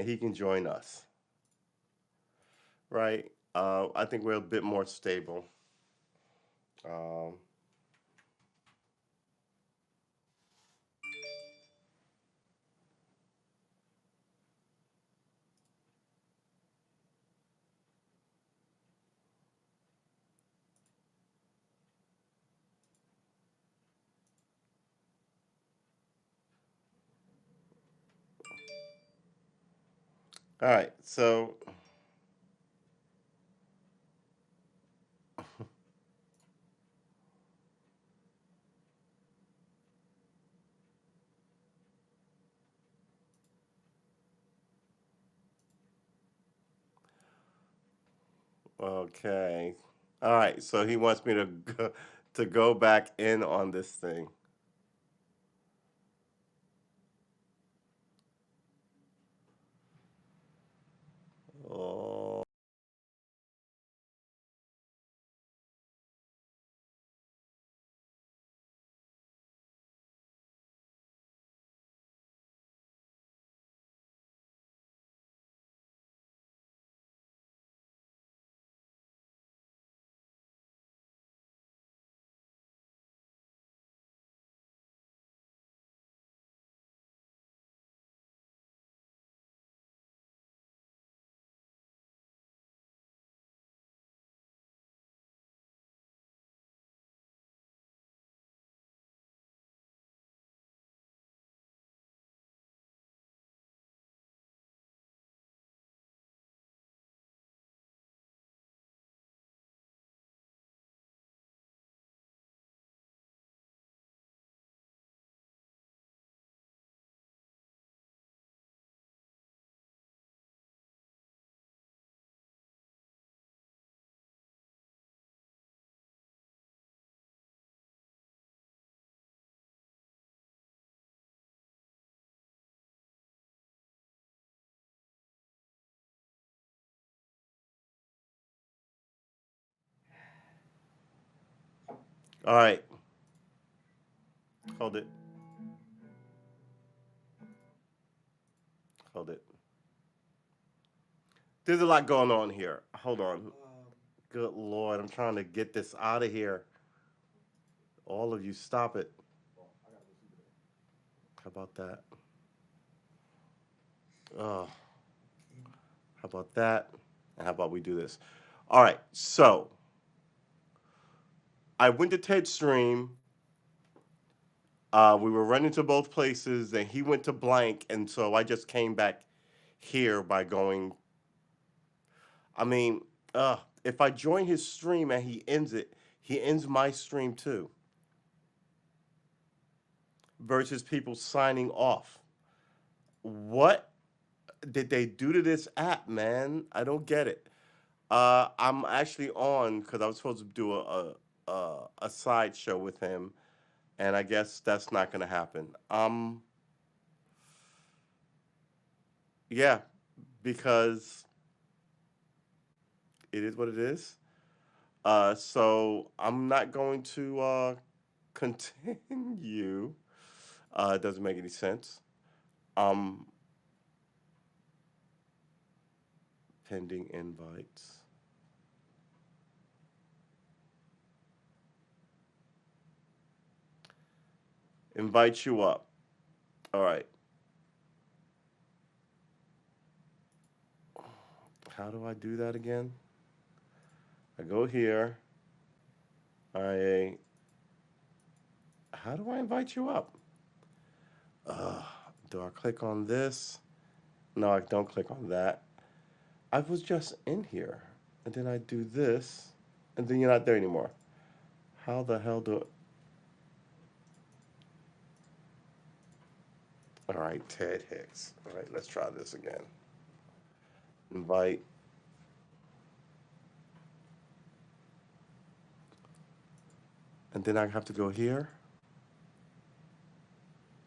and he can join us, right? I think we're a bit more stable. Um, all right, so okay, all right. So he wants me to to go back in on this thing. Oh, all right. Hold it. Hold it. There's a lot going on here. Hold on. Good Lord, I'm trying to get this out of here. All of you, stop it. How about that? Oh, how about that? And how about we do this? All right. So I went to Ted's stream. We were running to both places, and he went to blank, and so I just came back here by going. I mean, if I join his stream and he ends it, he ends my stream too. Versus people signing off. What did they do to this app, man? I don't get it. I'm actually on because I was supposed to do a side show with him, and I guess that's not gonna happen. Yeah, because it is what it is. So I'm not going to continue. It doesn't make any sense. Um, pending invites. Invite you up. All right. How do I do that again? I go here. I How do I invite you up? Uh, do I click on this? No, I don't click on that. I was just in here, and then I do this, and then you're not there anymore. How the hell do? All right, Ted Hicks. All right, let's try this again. Invite, and then I have to go here.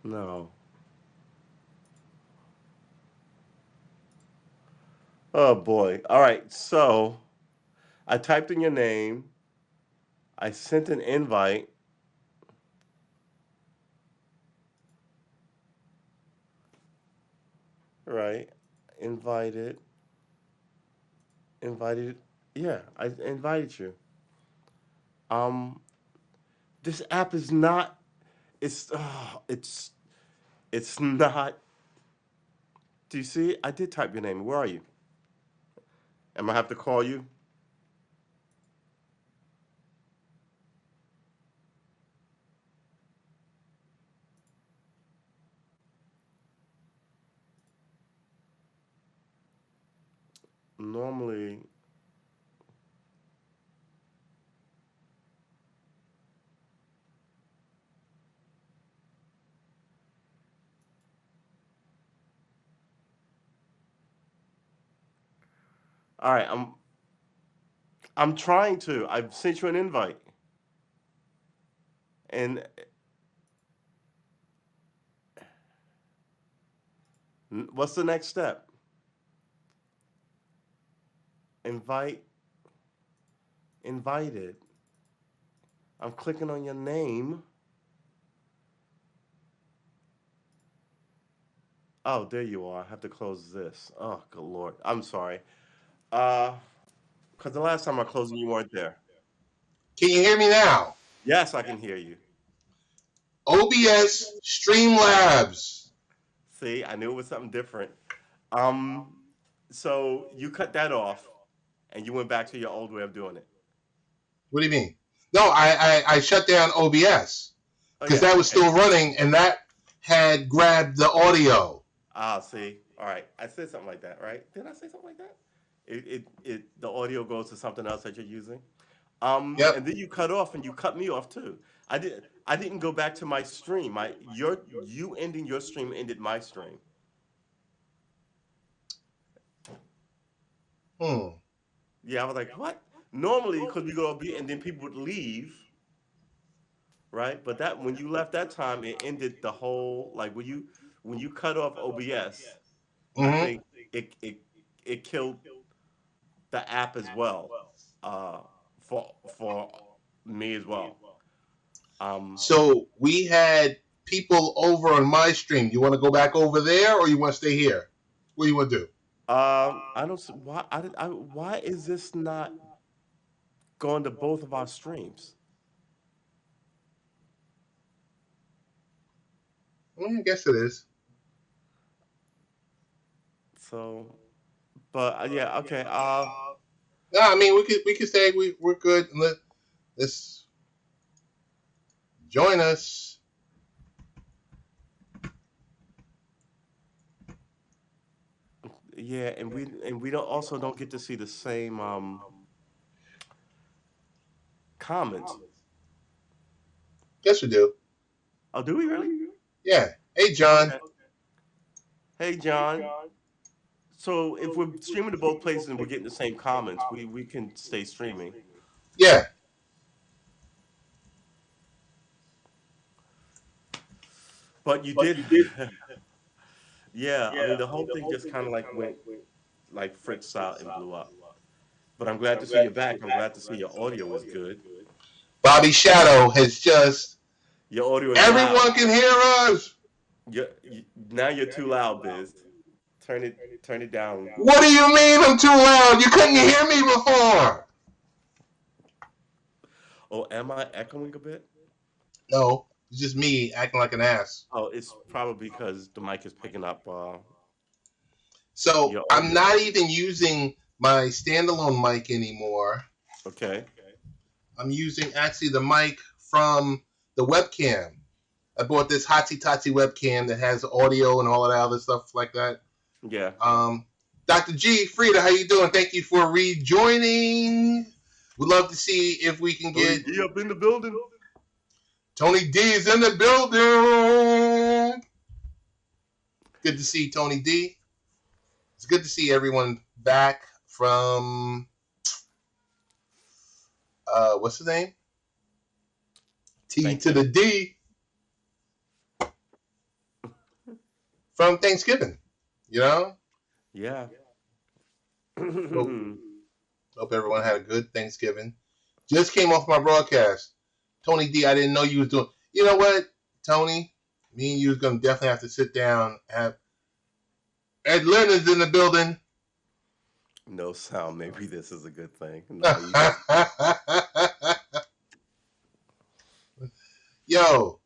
No. Oh boy. All right. So I typed in your name. I sent an invite. Right. Invited. Invited. Yeah, I invited you. Um, this app is not. It's not. Do you see it? I did type your name. Where are you? Am I have to call you? Normally, all right. I'm trying to. I've sent you an invite, and what's the next step? Invite. Invited. I'm clicking on your name. Oh, there you are. I have to close this. Oh, good lord. I'm sorry. Uh, because the last time I closed you weren't there. Can you hear me now? Yes, I can hear you. OBS Streamlabs. See, I knew it was something different. Um, so you cut that off, and you went back to your old way of doing it. What do you mean? No, I shut down OBS Oh because yeah. that was still running and that had grabbed the audio. See. All right. I said something like that, right? Did I say something like that? The audio goes to something else that you're using. Yep. And then you cut off and you cut me off too. I didn't go back to my stream. You ending your stream ended my stream. Hmm. Yeah, I was like, what? Normally, because we go be and then people would leave, right? But that when you left that time, it ended the whole like when you cut off OBS, I Mm-hmm. think it it it killed the app as well, uh, for me as well. Um, So we had people over on my stream. You want to go back over there or you want to stay here? What do you want to do? I don't why why is this not going to both of our streams? I guess it is. So, but yeah, okay. No, I mean we could stay. We're good. Let's join us. Yeah, and we don't also don't get to see the same comments. Yes, we do. Oh, do we really? Yeah. Hey, John. Okay. Hey, John. So if we're streaming to both places and we're getting the same comments, we can stay streaming. Yeah. But you did, yeah. I mean, the whole thing just kind of like went like Fritz out and blew up. But I'm glad to see you back. I'm glad to see your audio is good. Bobby Shadow has just. Your audio is loud. Everyone can hear us. Now you're too loud, Biz. Turn it down. What do you mean I'm too loud? You couldn't hear me before. Oh, am I echoing a bit? No, it's just me acting like an ass. Oh, it's probably because the mic is picking up So your I'm audio. not even using my standalone mic anymore. Okay. I'm using actually the mic from the webcam. I bought this Hotsy Totsy webcam that has audio and all of that other stuff like that. Yeah. Dr. G, Frida, how you doing? Thank you for rejoining. We'd love to see if we can Tony get D up in the building. Tony D is in the building. Good to see Tony D. It's good to see everyone back from what's his name? T to the Thanksgiving. D from Thanksgiving. You know? Yeah. Hope, hope everyone had a good Thanksgiving. Just came off my broadcast. Tony D, I didn't know you was doing. You know what, Tony? Me and you is gonna definitely have to sit down. Ed Leonard's in the building. No sound. Maybe this is a good thing. No, you just Yo,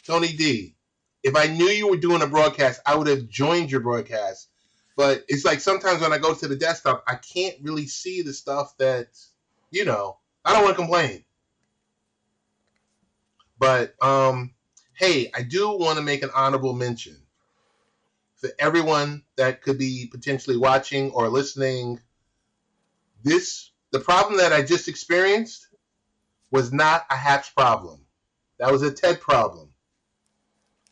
Tony D, if I knew you were doing a broadcast, I would have joined your broadcast. But it's like sometimes when I go to the desktop, I can't really see the stuff that, I don't want to complain. But hey, I do want to make an honorable mention for everyone that could be potentially watching or listening. The problem that I just experienced was not a Hatch problem. That was a TED problem,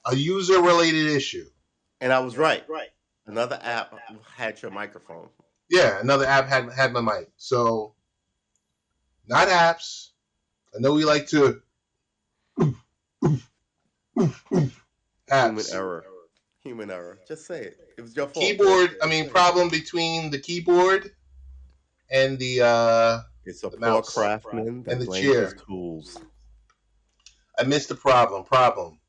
a user-related issue. and I was right. Another app had your microphone. Yeah, another app had my mic. So, not apps. I know we like to Human apps. error. Human error. Just say it. It was your fault. Keyboard. I mean, problem between the keyboard and the It's a the poor mouse craftsman that and the blames chair. his tools. I missed the problem.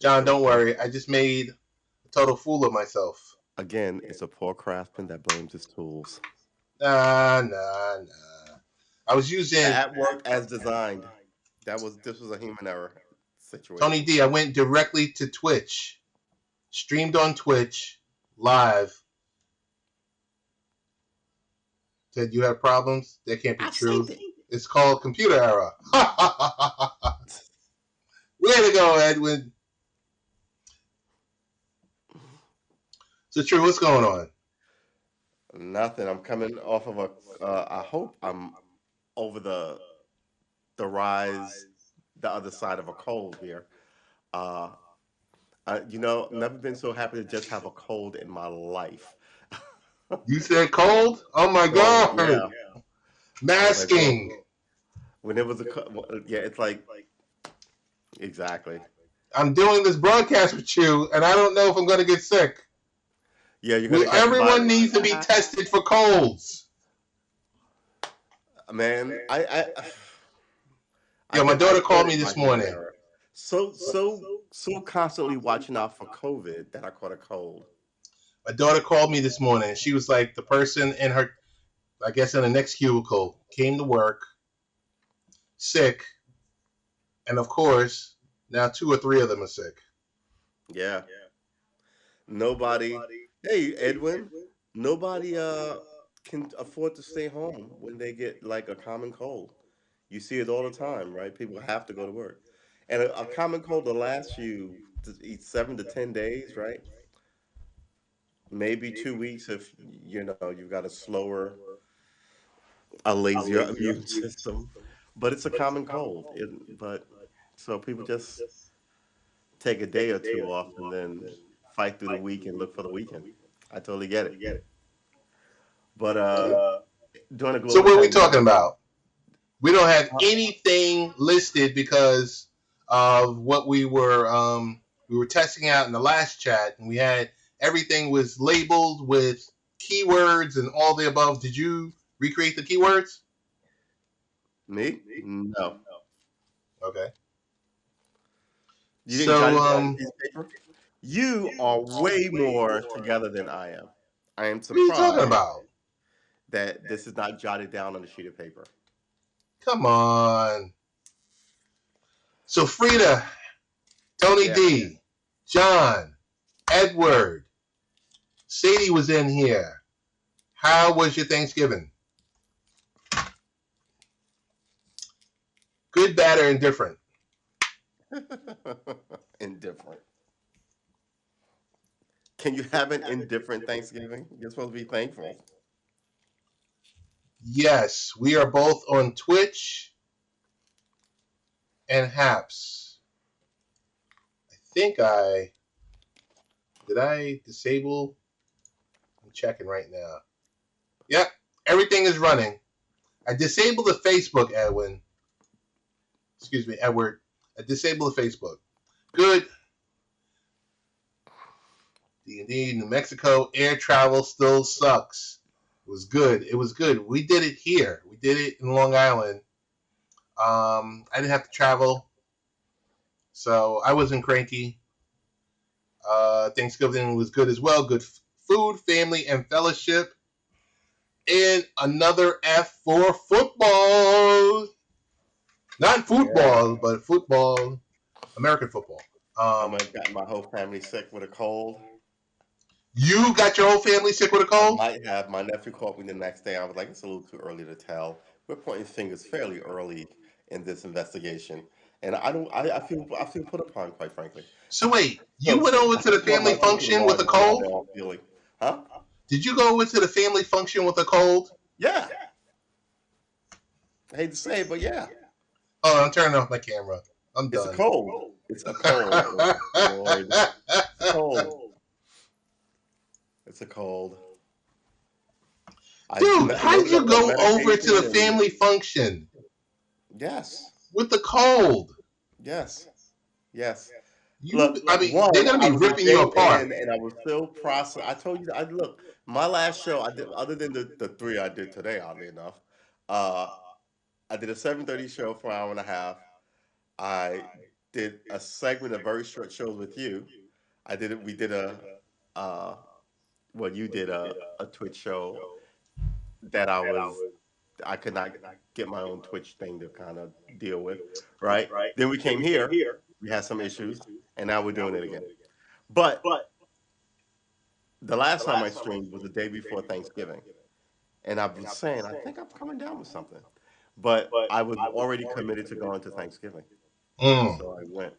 John, don't worry. I just made a total fool of myself. Again, it's a poor craftsman that blames his tools. Nah. I was The using app worked as designed. This was a human error situation. Tony D. I went directly to Twitch, streamed on Twitch live. Said you have problems. That can't be true. It's called computer error. Way to go, Edwin. So true. What's going on? Nothing. I'm coming off of a. I hope I'm over the rise, the other side of a cold here. Uh, never been so happy to just have a cold in my life. You said cold? Oh my So god! yeah, I was like, well, Masking. when it was yeah, it's like exactly. I'm doing this broadcast with you, and I don't know if I'm going to get sick. Yeah, you're gonna catch a Everyone virus. needs to be tested for colds. Man, Yo, my I daughter called caught me it by this human morning. error. So constantly watching out for COVID that I caught a cold. My daughter called me this morning. She was like, the person in her, I guess, in the next cubicle came to work sick, and of course, now 2 or 3 of them are sick. Yeah. Nobody. Hey, Edwin. Nobody can afford to stay home when they get like a common cold. You see it all the time, right? People have to go to work, and a common cold will last you 7 to 10 days, right? Maybe 2 weeks if you've got a lazier immune system, but it's a common cold. But so people just take a day or two off and then fight through the week and look for the weekend. I totally get it. But during a So global what are we talking pandemic, about? We don't have uh, anything listed because of what we were testing out in the last chat, and we had everything was labeled with keywords and all the above. Did you recreate the keywords? me? No. Okay. You didn't jot So it down on a piece of paper? You are way more together than I am. I am what are you talking surprised about? that this is not jotted down on a sheet of paper. Come on. So Frida, Tony Yeah. D, John, Edward, Sadie was in here. How was your Thanksgiving? Good, bad, or indifferent? Indifferent. Can you have an indifferent Thanksgiving? You're supposed to be thankful. Yes, we are both on Twitch and Haps. I think did I disable? I'm checking right now. Yep, everything is running. I disabled the Facebook, Edwin. Excuse me, Edward. I disabled the Facebook. Good. D&D, New Mexico, air travel still sucks. It was good. It was good. We did it here. We did it in Long Island. I didn't have to travel, so I wasn't cranky. Thanksgiving was good as well. Good food, family, and fellowship. And another F for football. Not Yeah. football, but football. American football. I might have gotten my whole family sick with a cold. You got your whole family sick with a I cold? might have. My nephew called me the next day. I was like, it's a little too early to tell. We're pointing fingers fairly early in this investigation, and I don't. I feel put upon, quite frankly. So wait, you So went over I to the just want family my people function tomorrow with and a see how cold? they're all feeling. Huh? Did you go over to the family function with a cold? Yeah. I hate to say it, but yeah, Oh, I'm turning off my camera. I'm it's a done. cold. It's a cold. Oh, Lord, it's a cold. It's a cold. Dude, how did loaded you up on go over to the medication and family function yes, with the cold? yes, yes. You, Look, I mean, they're one, gonna I be was a ripping you day apart. in and I was still processing. I told you, I look, my last show, I did, other than the three I did today, oddly enough, uh, I did a 7:30 show for an hour and a half. I did a segment of very short shows with you. I did it. We did uh, well, you did a Twitch show that I could not get my own Twitch thing to kind of deal with, right? Then we came here, we had some issues, and now we're doing it again. But the last time I streamed was the day before Thanksgiving, and I was saying I think I'm coming down with something, but I was already committed to going to Thanksgiving, Mm. so I went.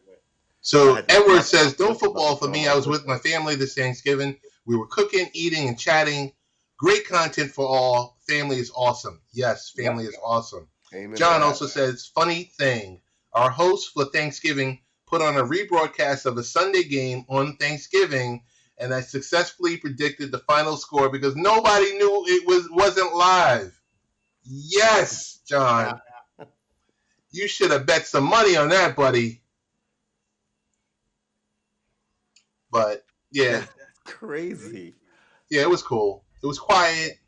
So I So had to tell Edward my says, "No sisters I'll be football for showing me. my I was with my sister. family this Thanksgiving. We were cooking, eating, and chatting. Great content for all. Family is awesome. Yes, Yep, family is awesome." amen to John that. also says, "Funny thing, our host for Thanksgiving put on a rebroadcast of a Sunday game on Thanksgiving, and I successfully predicted the final score because nobody knew it wasn't live." Yes, John, you should have bet some money on that, buddy. But yeah, That's crazy. yeah, it was cool. It was quiet.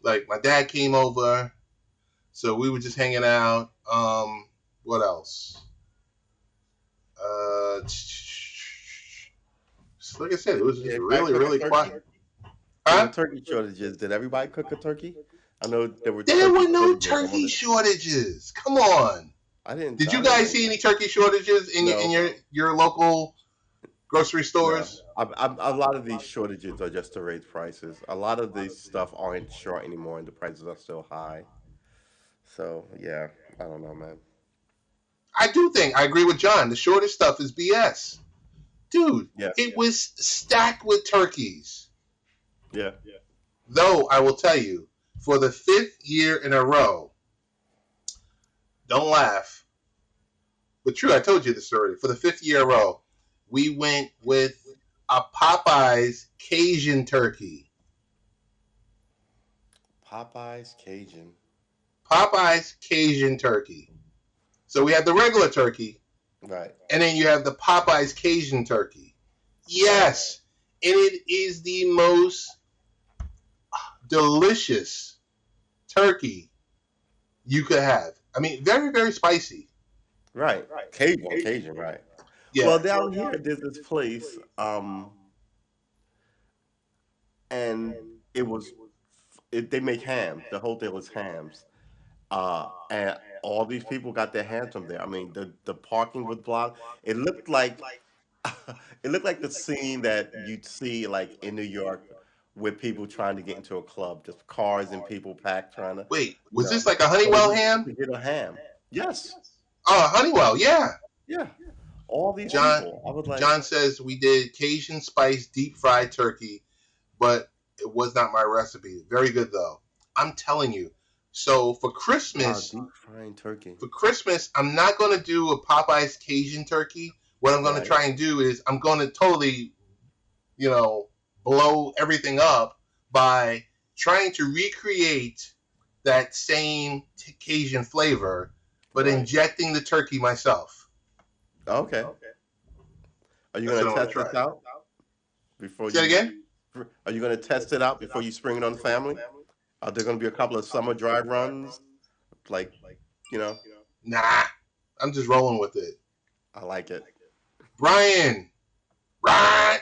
Like my dad came over, so we were just hanging out. What else? Uh, like I said, it was just Everybody really, cook a really quiet. turkey? During the Huh? turkey shortages, did everybody cook a turkey? I know there were There turkey were no shortages. I turkey wonder. shortages. Come on. Did I you didn't guys know see that. any turkey shortages in No, your local grocery no. stores? A lot of these shortages are just to raise prices. A lot of these stuff aren't short anymore, and the prices are still high. So yeah, I don't know, man. I do think I agree with John. The shortage stuff is BS, dude. Yeah, It was stacked with turkeys. yeah. Though I will tell you, for the fifth year in a row, don't laugh, but true, I told you this already. For the fifth year in a row, we went with a Popeyes Cajun turkey. Popeyes Cajun. Popeyes Cajun turkey. So we have the regular turkey, Right, and then you have the Popeyes Cajun turkey. right. Yes, and it is the most delicious turkey you could have. I mean, very, very spicy. Right. Cajun, right. Yeah. Well, down here there's this place, and it was they make hams. The whole deal is hams. And all these people got their hands from there. I mean, the parking was blocked. It looked like it looked like the scene that you'd see like in New York with people trying to get into a club, just cars and people packed trying to, Wait, you was know, this like a go Honeywell ham? to get a ham. Yes, Oh, Honeywell, yeah. yeah. All these John people. I was like, John says we did Cajun spice deep fried turkey, but it was not my recipe. Very good though. I'm telling you. So wow, deep frying turkey. For Christmas, I'm not going to do a Popeyes Cajun turkey. What I'm going to Right, try and do is I'm going to totally, you know, blow everything up by trying to recreate that same Cajun flavor, but right. injecting the turkey myself. Okay. Are you That's gonna what I want to test try. this out before Say it you? again? Are you gonna test it out before you spring it on the family? Are there gonna be a couple of summer dry runs? Like, you know, Nah, I'm just rolling with it. I like it. Brian, right?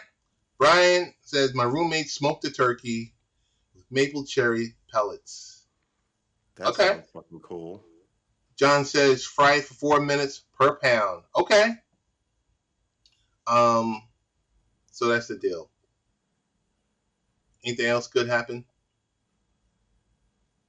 Brian says my roommate smoked a turkey with maple cherry pellets. That Okay. sounds fucking cool. John says fry it for 4 minutes per pound. Okay. Um. So that's the deal. Anything else good happen?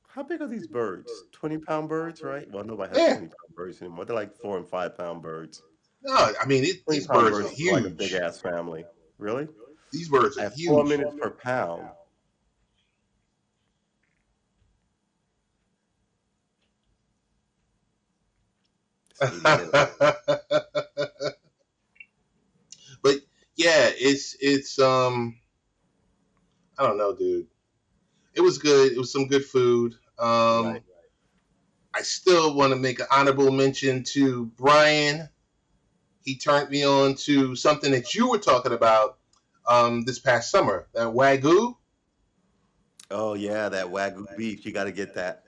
How big are these birds? 20-pound birds, right? Well, nobody has Yeah. 20-pound birds anymore. They're like 4 and 5 pound birds. No, I mean 20 these pound birds are birds is like a big huge. ass family. Really? These birds are At 4 huge. minutes per pound, it's 80 minutes. But yeah, it's I don't know, dude. It was good. It was some good food. Right. I still want to make an honorable mention to Brian. He turned me on to something that you were talking about this past summer. That wagyu. Oh yeah, that Wagyu beef. You got to get that.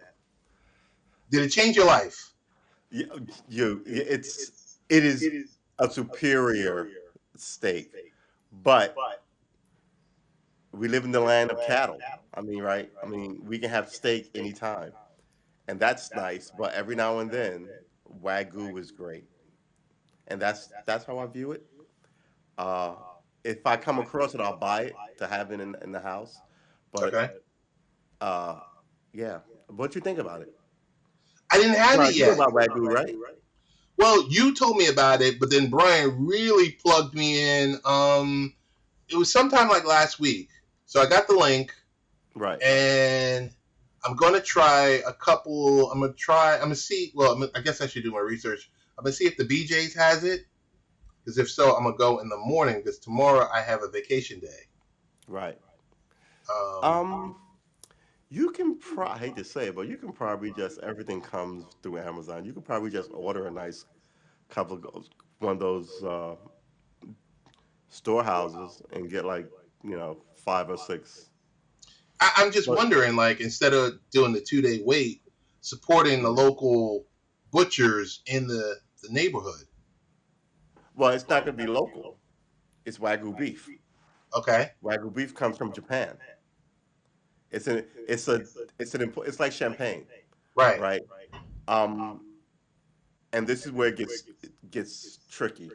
Did it change your life? You, it is a superior steak, but we live in the land of cattle. I mean, right? I mean, we can have steak anytime, and that's nice. But every now and then, Wagyu is great, and that's how I view it. Uh, if I come across it, I'll buy it to have it in the house. But Okay. uh, yeah, what you think about it? I didn't have it Right, you know yet. about Wagyu, right? Well, you told me about it, but then Brian really plugged me in. It was sometime like last week. So I got the link, Right. and I'm gonna try a couple. I'm gonna try. I'm gonna see. Well, I guess I should do my research. I'm gonna see if the BJ's has it. Because if so, I'm gonna go in the morning. Because tomorrow I have a vacation day. Right. Um, Um, you can I hate to say it, but you can probably just everything comes through Amazon. You can probably just order a nice couple of one of those storehouses and get like, 5 or 6. I'm just But wondering, like, instead of doing the 2 day wait, supporting the Mhm. local butchers in the neighborhood. Well, it's not going to be local. It's Wagyu beef. Okay, Wagyu beef comes from Japan. It's an it's a it's like champagne, right, right? Um, and this is where it gets tricky.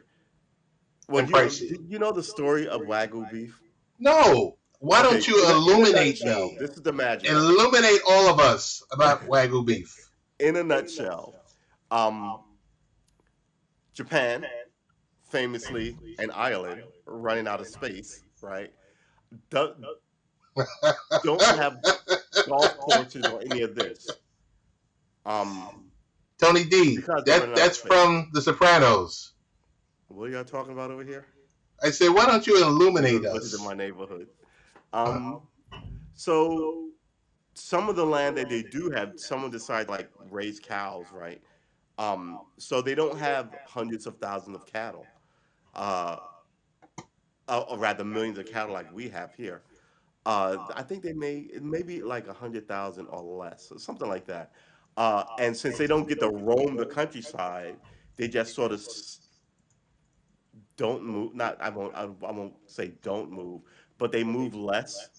Well, and pricey. do you know the story of Wagyu beef? No, why Okay, don't you in a illuminate nutshell, me? this is the magic of it. Illuminate all of us about wagyu beef. In a nutshell, um, Japan, famously, and Ireland, running out of space, right? Do, don't have golf courses or any of this, um, Tony D. because they're That running out of that's space. from The Sopranos. What are y'all talking about over here? I said, why don't you You illuminate don't visit in us? my neighborhood. So some of the land that they do have, someone decides like raise cows, right? So they don't have hundreds of thousands of cattle, uh, or rather millions of cattle like we have here. I think they maybe like 100,000 or less, or something like that. And since they don't get to roam the countryside, they just sort of don't move. Not I won't say don't move, but they move less,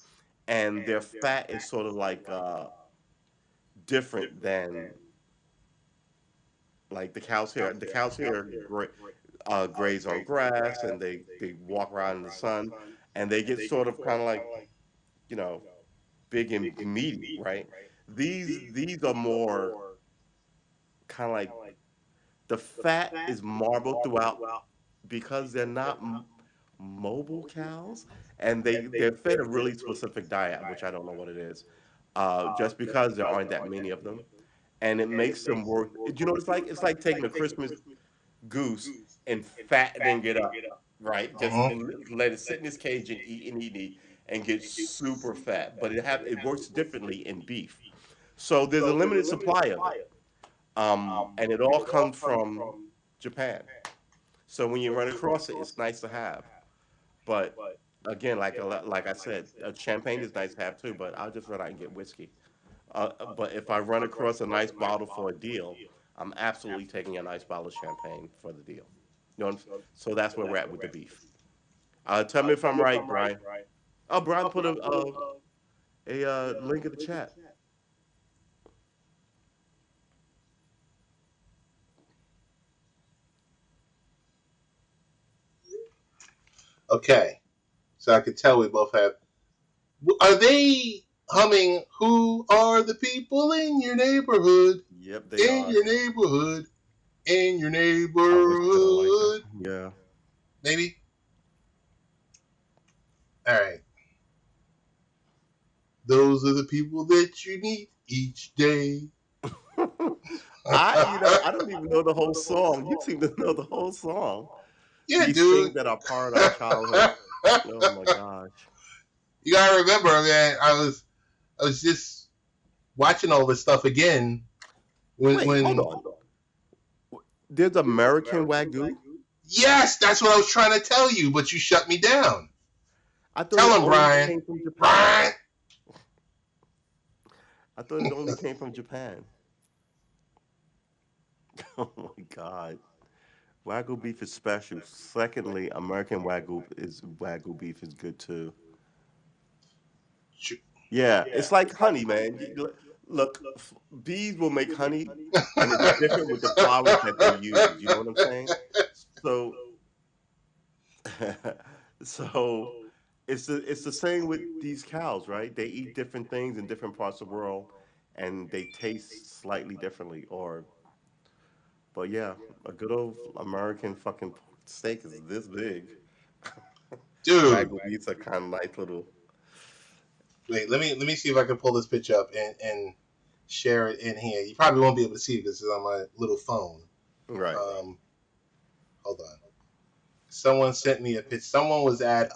and their fat is sort of like different than like the cows here. The cows here graze on grass and they walk around in the sun, and they get sort of kind of like you know big and meaty, right? These are more kind of like the fat is marbled throughout because they're not mobile cows, and they're fed a really specific diet, which I don't know what it is. Just because there aren't that many of them, and it makes them work. You know, it's like taking a Christmas goose and fattening it up, right? Just Uh-huh. let it sit in this cage and eat and get super fat. But it works differently in beef. So there's a limited supply of it, and it all comes from Japan. So when you run across it, it's nice to have. But again, like I said, champagne is nice to have too. But I'll just run out and get whiskey. But if I run across a nice bottle for a deal, I'm absolutely taking a nice bottle of champagne for the deal. You know, so that's where we're at with the beef. Tell me if I'm right, Brian. Oh, Brian put a link in the chat. Okay, so I could tell we both have. Are they humming? Who are the people in your neighborhood? Yep, they In are. your neighborhood. In your I whispered it like that. neighborhood. Yeah. Maybe. All right. Those are the people that you meet each day. I don't even know the whole song. You seem to know the whole song. Yeah, These dude. things that are part of our childhood. Oh my gosh. You gotta remember, man. I was just watching all this stuff again Wait, hold when on. There's American Wagyu. yes, that's what I was trying to tell you, but you shut me down. I thought Tell it him, only Brian. came from Japan. Brian. I thought it only came from Japan. Oh my god. Wagyu beef is special. Secondly, American Wagyu beef is good too. Yeah, it's like honey, man. Look, bees will make honey, and it's different with the flowers that they use. You know what I'm saying? So, so it's the same with these cows, right? They eat different things in different parts of the world, and they taste slightly differently. But yeah, a good old American fucking steak is this big. Dude, Wagyu beefs are kind of nice little. wait, let me see if I can pull this picture up and share it in here. You probably won't be able to see it because it's on my little phone. Right. Hold on. Someone sent me a picture. Someone was at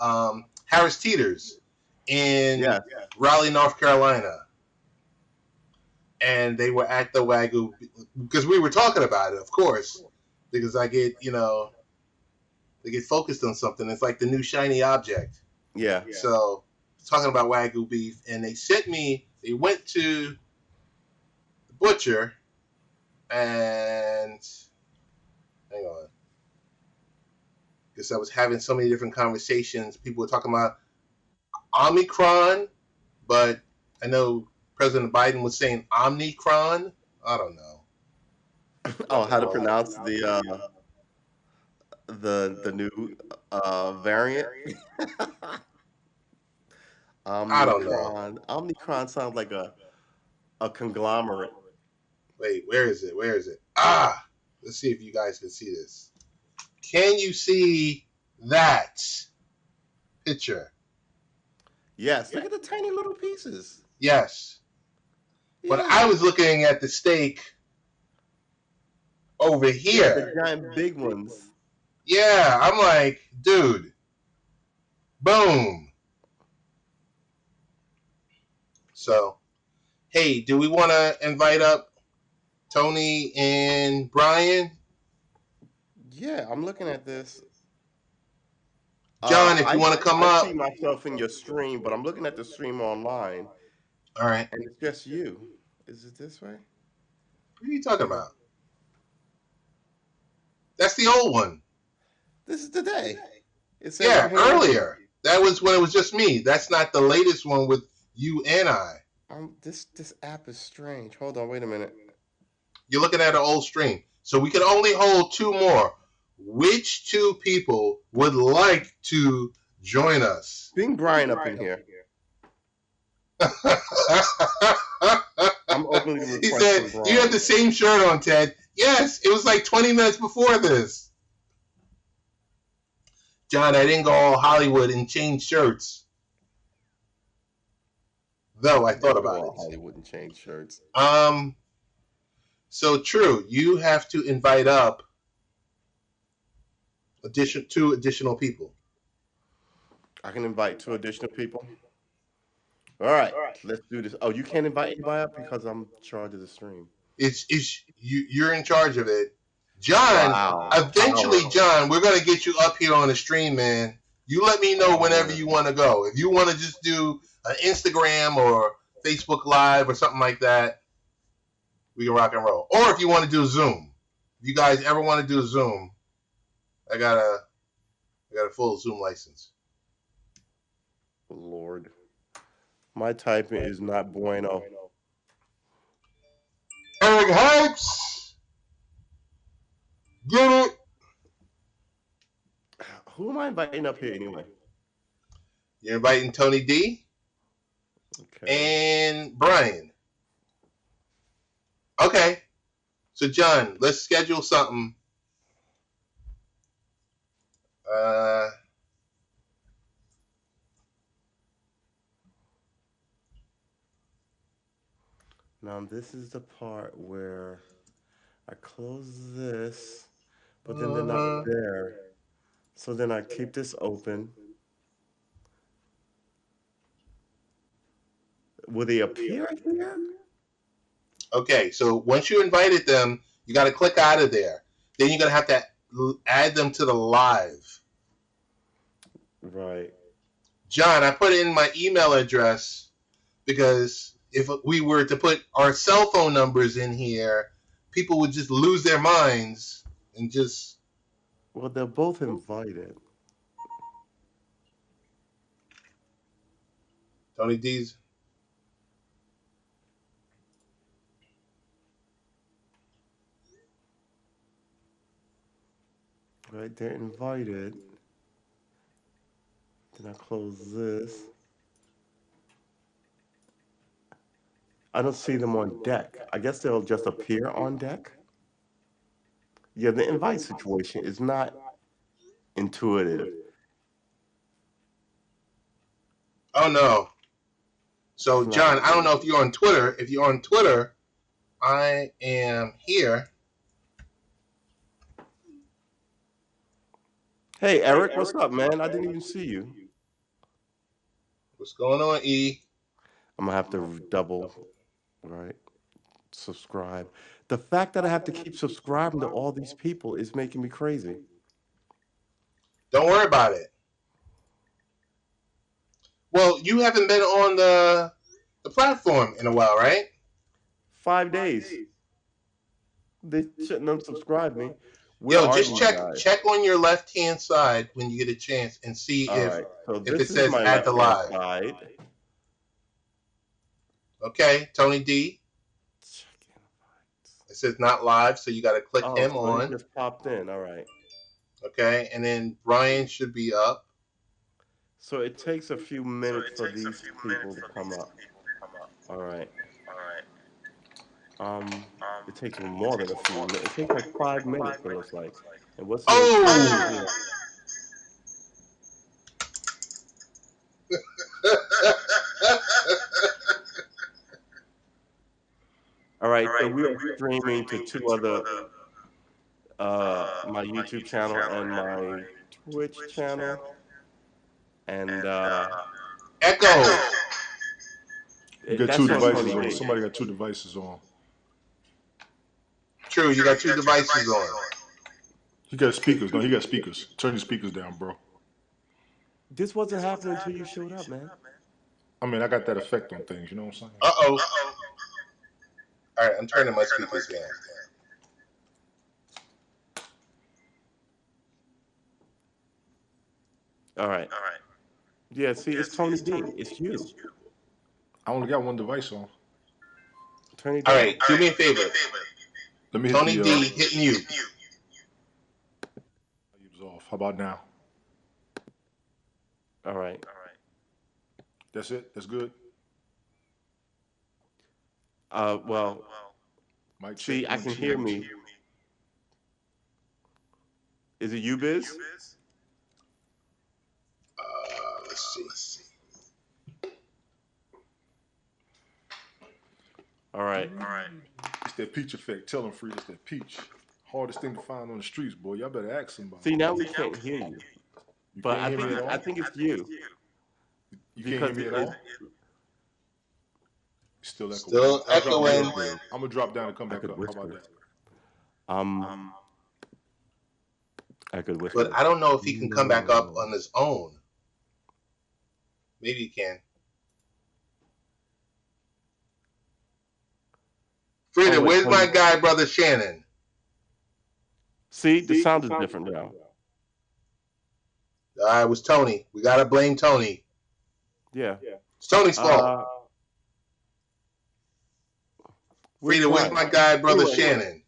Harris Teeter's in Yes. Raleigh, North Carolina, and they were at the Wagyu because we were talking about it, of course, because they get focused on something. It's like the new shiny object. Yeah. So talking about Wagyu beef, and they sent me. They went to the butcher and hang on, because I was having so many different conversations. People were talking about Omicron, but I know President Biden was saying Omnicron. I don't know. Oh, how to pronounce the new variant? I don't know. Omnicron. Omnicron sounds like a conglomerate. Wait, where is it? Where is it? Ah, let's see if you guys can see this. Can you see that picture? Yes, look at the tiny little pieces. Yes. But Yeah. I was looking at the steak over Yeah, the here. giant big ones. Yeah, I'm like, dude, boom. So, hey, do we want to invite up Tony and Brian? Yeah, I'm looking at this. John, if I you want to come I up. see myself in your stream, but I'm looking at the stream online, All right. and it's just you. Is it this way? What are you talking Yeah. about? That's the old one. This is today. It says Yeah, I'm here with you. earlier. That was when it was just me. That's not the latest one with you and I. This app is strange. Hold on, wait a minute. You're looking at an old stream. So we can only hold two more. Which two people would like to join us? Bring Brian up in here. I'm openly He said, requesting you have Brian. the same shirt on, Ted. Yes, it was like 20 minutes before this. John, I didn't go all Hollywood and change shirts. Though I You thought didn't go about all it. Hollywood and change shirts. So true. You have to invite up two additional people. I can invite 2 additional people. All right, let's do this. Oh, you can't invite anybody up because I'm in charge of the stream. It's you're in charge of it. John, Wow, eventually, power. John, we're gonna get you up here on the stream, man. You let me know whenever Power. you want to go. If you want to just do an Instagram or Facebook Live or something like that, we can rock and roll. Or if you want to do Zoom, if you guys ever want to do Zoom, I got a full Zoom license. Lord. My typing is not bueno. Eric Hypes, get it? Who am I inviting up here anyway? You're inviting Tony D Okay. and Brian. Okay. So John, let's schedule something. Uh, Now this is the part where I close this, but then they're not there. So then I keep this open. Will they appear here? okay. So once you invited them, you got to click out of there. Then you're gonna have to add them to the live. Right. John, I put in my email address because if we were to put our cell phone numbers in here, people would just lose their minds and just Well, they're both invited. Tony D's. Right, they're invited. Then I close this. I don't see them on deck. I guess they'll just appear on deck. Yeah, the invite situation is not intuitive. Oh no. It's So not John, I don't know if intuitive. you're on Twitter. If you're on Twitter, I am here. Hey, Eric, what's up, man? I didn't even see you. What's going on, E? I'm gonna have to double, right, subscribe. The fact that I have to keep subscribing to all these people is making me crazy. Don't worry about it. Well, you haven't been on the platform in a while, right? 5 days. They shouldn't unsubscribe me. Where Yo, are just these guys? check on your left hand side when you get a chance and see All right. So if it this is says my add to left-hand live. side. Okay, Tony D. It says not live, so you got to click Oh, him so he on. just popped in. All right. Okay, and then Brian should be up. So it takes a few minutes for these people to come up. All right. It takes more than a few minutes. It takes like 5 minutes. It looks like. And what's the instruction Oh! here? All right. So we are streaming to two other, my YouTube channel and my Twitch channel, and Echo. You got two that's on devices Tony on. D. Somebody got two devices on. True, you got two devices on. He got speakers. No, he got speakers. Turn your speakers down, bro. This wasn't happening until you showed up, man. I mean, I got that effect on things. You know what I'm saying? Uh-oh. All right, I'm turning my speakers down. All right. Yeah. See, it's Tony D. It's you. I only got one device on. Turn it All down. right, do me a favor. Let me hit Tony the D, hit mute. volumes off. How about now? All right. That's it. That's good. Well, Mic check. see, I One, can two. hear me. Is it you, Biz? Let's see. All right. It's that peach effect. Tell them, free. It's that peach. Hardest thing to find on the streets, boy. Y'all better ask somebody. See, now we can't hear you, You but can't hear me at all. I think it's you You can't hear because me at all. Still echoing. Still echoing. I'm gonna drop down and come I back could up. How about whisper. that? I could whisper. But I don't know if he can come back up on his own. Maybe he can. Frida, Oh, wait, where's my Tony. guy, brother Shannon? See, the sound is different now. It was Tony. We gotta blame Tony. Yeah. It's Tony's fault. Uh, where's Frida, where's Brian? my guy, Brother Anyway, Shannon?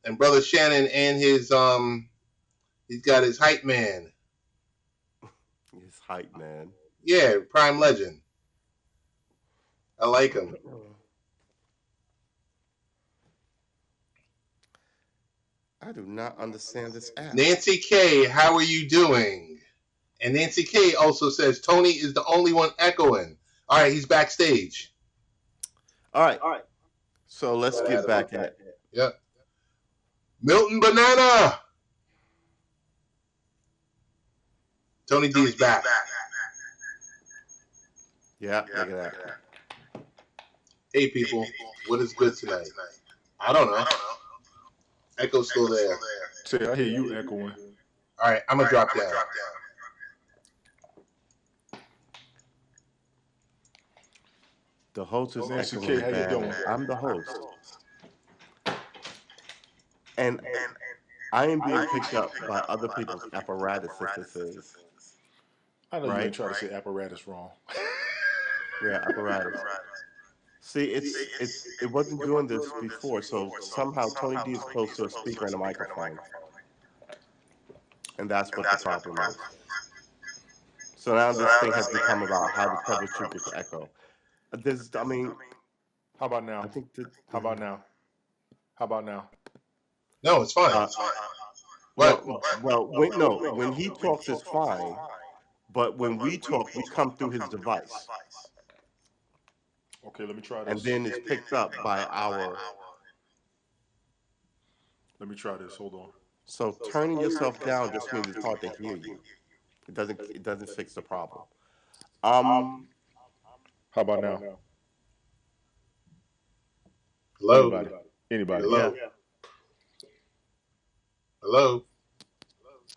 And Brother Shannon and he's got his hype man. his hype man. Yeah, Prime Legend. I like him. I do not understand this app. Nancy K, how are you doing? And Nancy K also says Tony is the only one echoing. All right, he's backstage. All right. So let's get back at. Yep. Milton Banana. Tony D is back. Yeah, look at that. Hey people, what is good tonight? I don't know. Echo's still there. Say, I hear you echoing. All right, I'm gonna drop down. The host is Nancy echoing K, how you bad. doing? I'm the host. And I am being picked up by other people's apparatuses. I know you Right? ain't trying to say apparatus wrong. Yeah, apparatus. See, it wasn't doing this before, so somehow Tony D is close to a speaker and a microphone, and that's what the problem is. So now this thing has become about how to troubleshoot this echo. I mean, How about now? I think that. How about now? How about now? No, it's fine. Uh, What? well, wait, no. When he talks, it's fine, but when we talk, we come through his device, Okay, let me try and this. then it's picked up by our. Let me try this. Hold on. So turning yourself down just means it's hard to hear you. It doesn't fix the problem. Um, How about now? Hello? Anybody? Anybody? yeah, Hello? Hello?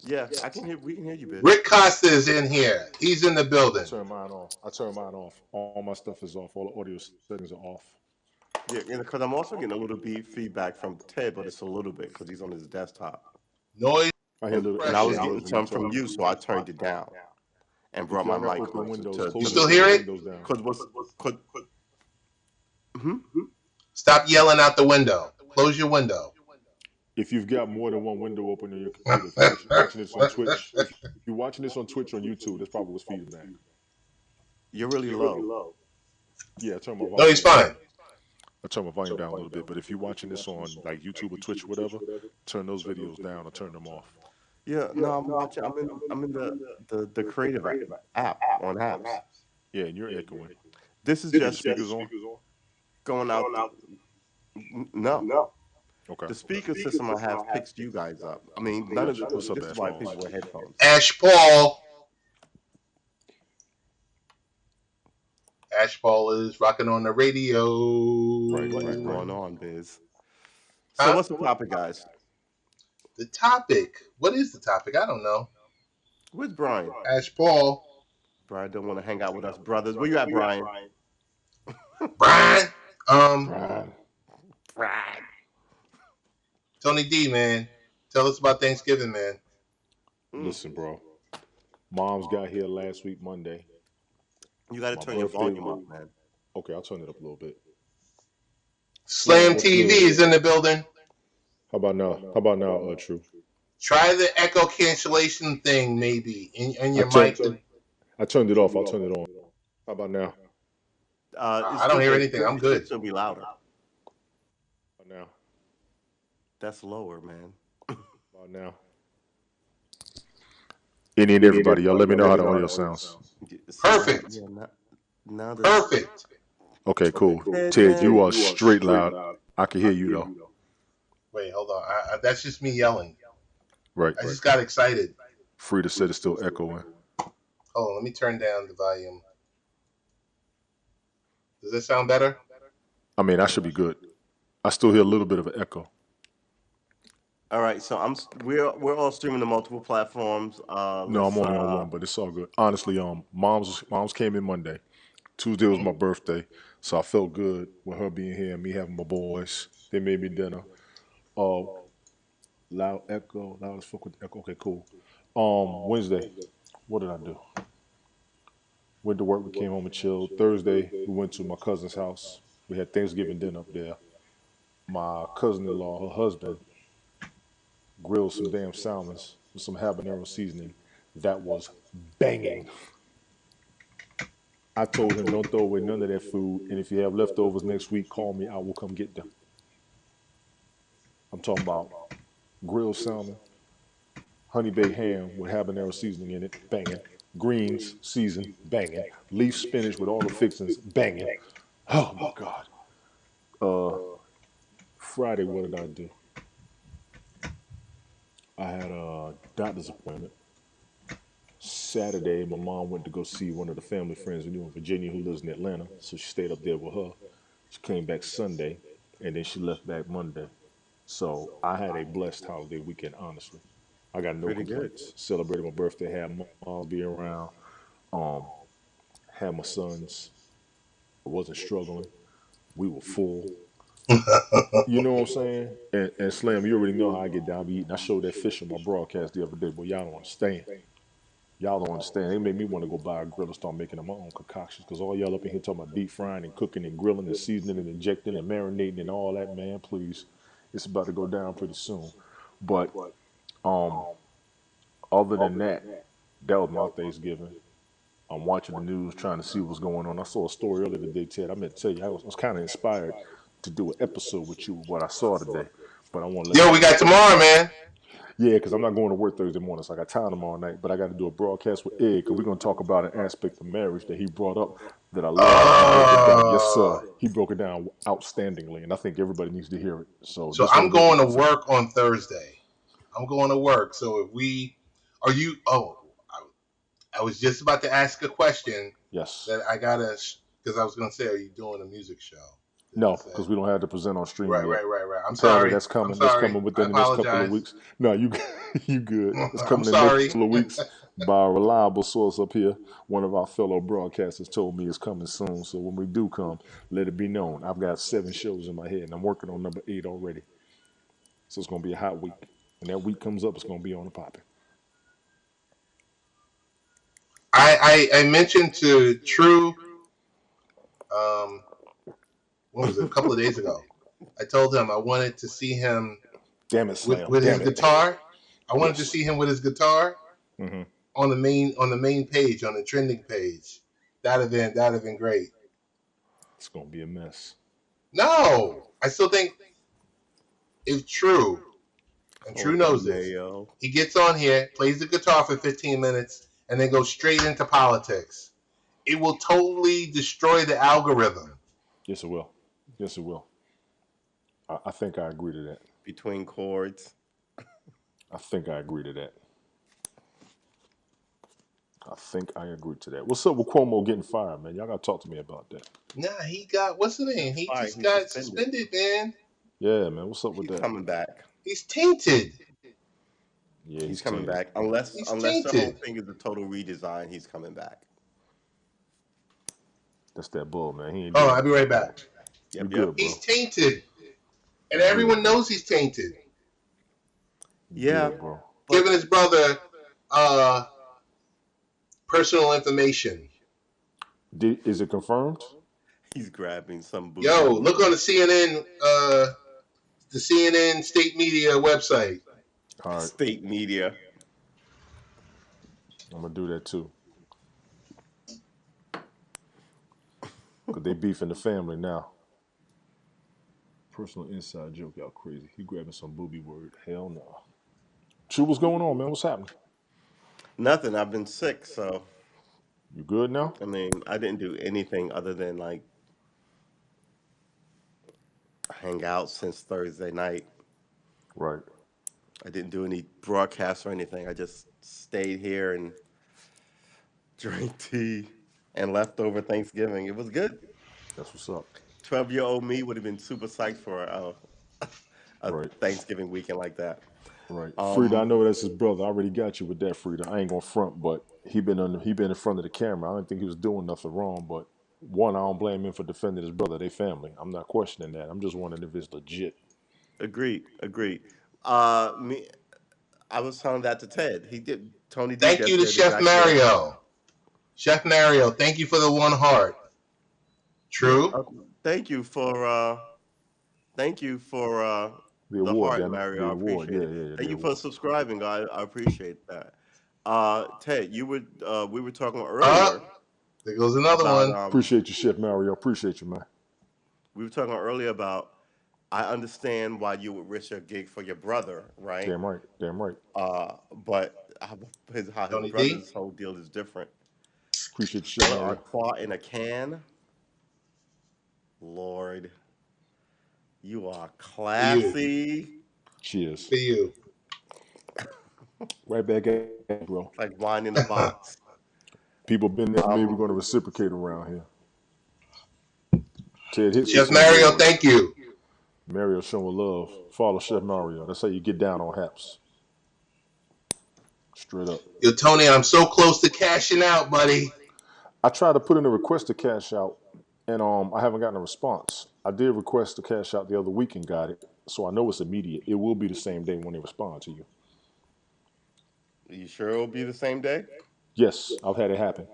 yeah, I can hear. We can hear you, Biz. Rick Costa is in here. He's in the I building. turn mine off. I turn mine off. All my stuff is off. All the audio settings are off. Yeah, because I'm also getting a little bit feedback from Ted, but it's a little bit because he's on his desktop, Noise I hear little and I extra was suppression. getting noise when you some from talk. you, so I turned it down and If brought my y'all got mic open closer windows, to. You close still those hear open it? windows down. Because what's could. Hmm. Stop yelling out the window. Close your window. If you've got more than one window open on your computer, if you're watching this on Twitch, if you're watching this on Twitch on YouTube, that's probably what's feeding that. You're really low. Yeah, I turn my No, volume he's down. fine. I turn my volume down a little bit. But if you're watching this on like YouTube or Twitch or whatever, turn those videos down or turn them off. Yeah, no, I'm watching. I'm in the creative app on apps. Yeah, and you're echoing. This is Are your just speakers on? going out. No, Okay. the speaker system I have picks you guys up. I mean, none of Gotcha. What's up, this is Ash why Balls? people wear headphones. Ash Paul. Ash Paul is rocking on the radio. Right, What is right, right. going on, Biz? So Huh? what's the topic, guys? The topic. What is the topic? I don't know. Where's Brian? Ash Paul. Brian don't want to hang out with us brothers. Where you at, Brian? Brian. Brian. Brian. Tony D, man. Tell us about Thanksgiving, man. Listen, bro. Mom's got here last week, Monday. You got to My turn your birthday. volume up, man. Okay, I'll turn it up a little bit. Slam what's TV good? is in the building. How about now? How about now, True? Try the echo cancellation thing, maybe, in your I mic. turned it off. I'll turn it on. How about now? It's I don't good, hear but anything. I'm it should good. still be louder. How about now? That's lower, man. How about now? Any and everybody, y'all let me know how the audio sounds. Perfect. Yeah, now the Perfect. Okay, cool. Ted, Ted, you are straight loud. I can hear you though. Wait, hold on. That's just me yelling. Right. I just got excited. Frida said it's still echoing. Hold on. Let me turn down the volume. Does that sound better? I mean, I should be good. I still hear a little bit of an echo. All right, so we're all streaming to multiple platforms. No, I'm Let's only on one, but it's all good. Honestly, mom's came in Monday. Tuesday was my birthday, so I felt good with her being here and me having my boys. They made me dinner. Loud echo, loud as fuck with the echo. Okay, cool. Wednesday. What did I do? Went to work. We came home and chilled. Thursday, we went to my cousin's house. We had Thanksgiving dinner up there. My cousin-in-law, her husband, grilled some damn salmons with some habanero seasoning. That was banging. I told him, don't throw away none of that food. And if you have leftovers next week, call me. I will come get them. I'm talking about grilled salmon, honey baked ham with habanero seasoning in it, banging. Greens, seasoned, banging. Leaf spinach with all the fixings, banging. Oh my God. Uh, Friday, what did I do? I had a doctor's appointment. Saturday, my mom went to go see one of the family friends we knew in Virginia who lives in Atlanta. So she stayed up there with her. She came back Sunday, and then she left back Monday. So I had a blessed holiday weekend, honestly. I got no Pretty good. complaints. Celebrated my birthday, had mom be around, um, had my sons. I wasn't struggling. We were full. You know what I'm saying? And Slam, you already know how I get down be eating. I showed that fish on my broadcast the other day, but y'all don't understand. Y'all don't understand. They made me want to go buy a grill and start making my own concoctions because all y'all up in here talking about deep frying and cooking and grilling and seasoning and injecting and marinating and all that, man, please. It's about to go down pretty soon. But um, other than that, that was my Thanksgiving. I'm watching the news, trying to see what's going on. I saw a story earlier today, Ted. I meant to tell you, I was kind of inspired to do an episode with you with what I saw today. But I want to let Yo, you we know. got tomorrow, man. Yeah, because I'm not going to work Thursday morning, so I got time tomorrow night. But I got to do a broadcast with Ed because we're going to talk about an aspect of marriage that he brought up that I love, and he broke it down. Yes, sir. Uh, He broke it down outstandingly, and I think everybody needs to hear it. So so this I'm won't be an going to episode. work on Thursday. I'm going to work. So if we, are you? Oh, I was just about to ask a question Yes. that I gotta, because I was gonna say, are you doing a music show? Didn't No, say. because we don't have to present on stream Right, yet. right, right, right. I'm Apparently, sorry. that's I'm coming. That's sorry. coming I within the next couple of apologize. weeks. No, you you good. It's I'm coming in the next sorry. couple of weeks by a reliable source up here. One of our fellow broadcasters told me it's coming soon. So when we do come, let it be known. I've got 7 shows in my head, and I'm working on number 8 already. So it's gonna be a hot week. When that week comes up, it's gonna be on the popping. I mentioned to True, um, what was it? A couple of days ago. I told him I wanted to see him Damn it, with Slam. with his Damn it. guitar. I wanted to Yes. see him with his guitar Hmm. on the main page, on the trending page. That'd have been great. It's gonna be a mess. No, I still think if True, and True Oh, knows this, Mayo. he gets on here, plays the guitar for 15 minutes, and then goes straight into politics. It will totally destroy the algorithm. Yes, it will. Yes, it will. I think I agree to that. Between chords. I think I agree to that. I think I agree to that. What's up with Cuomo getting fired, man? Y'all gotta talk to me about that. Nah, he got what's the name? That's He fine. just He's got suspended. suspended, man. Yeah, man. What's up with He's that? coming back. He's tainted. Yeah, He's he's coming tainted. back. Unless He's unless the whole tainted. thing is a total redesign, he's coming back. That's that bull, man. He ain't Oh, doing I'll be nothing right like that. back. You Yep, yep. good, He's bro? tainted, and You good, everyone bro? knows he's tainted. You Yeah, good, bro? but Giving his brother uh, personal information. Is it confirmed? he's grabbing some boozy Yo, look on woman. the CNN state media website. All right, State media. I'm gonna do that too. Cause they beefing the family now. Personal inside joke, y'all crazy. He grabbing some booby word. Hell no. Shoot, what's going on, man? What's happening? Nothing. I've been sick, so You good now? I mean, I didn't do anything other than like hang out since Thursday night. Right. I didn't do any broadcasts or anything. I just stayed here and drank tea and leftover Thanksgiving. It was good. That's what's up. 12-year-old me would have been super psyched for a Right. Thanksgiving weekend like that. Right. Frida, I Um, know that's his brother. I already got you with that, Frida. I ain't gonna front, but he been in front of the camera. I don't think he was doing nothing wrong, but one, I don't blame him for defending his brother, they family. I'm not questioning that. I'm just wondering if it's legit. agreed, agreed. Me, I was telling that to Ted. He did. Tony D Thank just you to said the Chef exact same. Mario. Chef Mario, thank you for the one heart. Yeah. True. Thank you for The the award, heart, damn it. Mario. The I award. appreciate Yeah, it. yeah, yeah. Thank The you for award. subscribing. I appreciate that. Ted, we were talking Uh, earlier there goes another about one. Appreciate you, Chef Mario. Appreciate you, man. we were talking earlier about I understand why you would risk your gig for your brother, right? Damn right. Damn right. But how his Tony D. brother's whole deal is different. Appreciate you, Chef Stella Mario. Artois in a can, Lord, you are For you. classy Cheers. For you. Right back at you, bro. like wine in a box. People been there for me. We're Um, going to reciprocate around here. Ted, hit me with Chef some Mario, awards. thank you. Mario showing love. Follow Chef Mario. That's how you get down on Haps. Straight up. Yo, Tony, I'm so close to cashing out, buddy. I tried to put in a request to cash out, and I haven't gotten a response. I did request to cash out the other week and got it, so I know it's immediate. It will be the same day when they respond to you. you sure it'll be the same day? Yes, I've had it happen.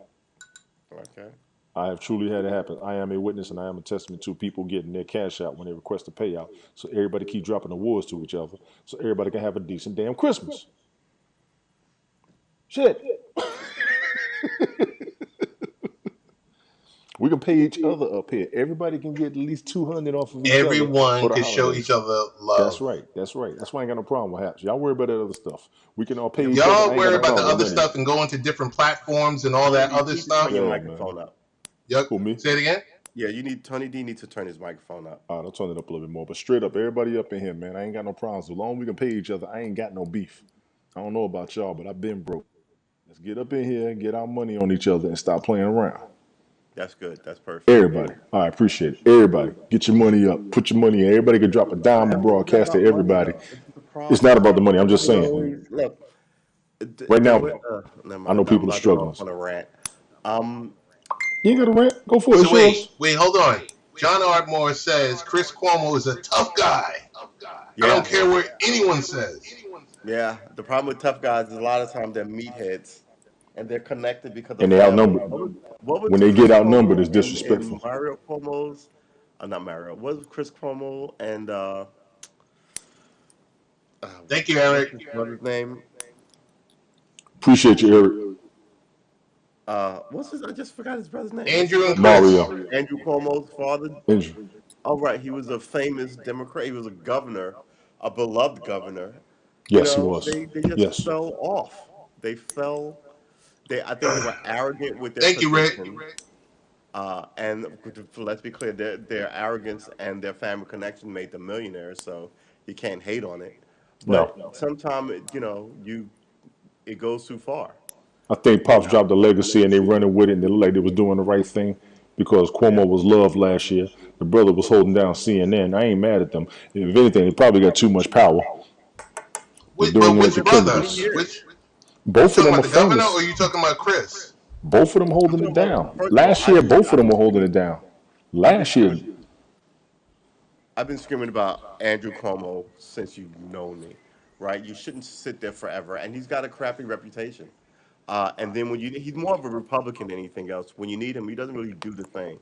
Okay. I have truly had it happen. I am a witness and I am a testament to people getting their cash out when they request a payout. So everybody keep dropping awards to each other. So everybody can have a decent damn Christmas. Shit. We can pay each other up here. Everybody can get at least 200 off of each other Everyone for the can show each holidays. other That's love. right. That's right. That's why I ain't got no problem with haps. Y'all worry about that other stuff. We can all pay If each other. I y'all ain't got worry no about the problem with other money. stuff and going to different platforms and all Tony that D, you other need to turn stuff, your Yeah, man. microphone up. yep. Who, me? Say it again. Yeah, Tony D needs to turn his microphone up. All right, I'll turn it up a little bit more. But straight up, everybody up in here, man, I ain't got no problems. As long as we can pay each other, I ain't got no beef. I don't know about y'all, but I've been broke. Let's get up in here and get our money on each other and stop playing around. That's good. That's perfect. Everybody. All right, appreciate it. Everybody, get your money up. Put your money in. Everybody can drop a dime and Well, it's not broadcast to about money everybody. though. This is the It's not problem. about the money. I'm just We saying. always look. Right Then now, what? Never I know mind. I'm people are about to go struggling. off on a rant. Um, You ain't got a rant? Go for it. So It's yours. wait, hold on. John Ardmore says Chris Cuomo is a tough guy. I don't yeah, care what anyone says. yeah. The problem with tough guys is a lot of times they're meatheads, and they're connected because of And they family. outnumbered. What was When they get Chris outnumbered, Cuomo it's and disrespectful. Mario Cuomo's? Not Mario. What was Chris Cuomo and Thank you, what's Eric. his brother's name? Appreciate you, Eric. What's his? I just forgot his brother's name. What's his Andrew and brother's name? Chris. Mario. Andrew Cuomo's father. Andrew. Oh, right. He was a famous Democrat. He was a governor, a beloved governor. Yes, he was. They just Yes. fell off. They fell. I think they were arrogant with their Thank you, Rick. position. And let's be clear, their arrogance and their family connection made them millionaires. So you can't hate on it. But No. sometimes, it goes too far. I think You Pops know. dropped a legacy and they running with it and they look like they was doing the right thing because Yeah. Cuomo was loved last year. The brother was holding down CNN. I ain't mad at them. If anything, they probably got too much power. They're But doing it at which the For how brother? many Kennedys. years? Which you Both of talking them about are the governor or famous. you talking about Chris? Both of them I'm holding it talking about. down. First of all, Last year, both of them were holding it down. I've been Last year, screaming. I've been screaming about Andrew Cuomo since you've known me, right? You shouldn't sit there forever, and he's got a crappy reputation. And then he's more of a Republican than anything else. When you need him, he doesn't really do the thing.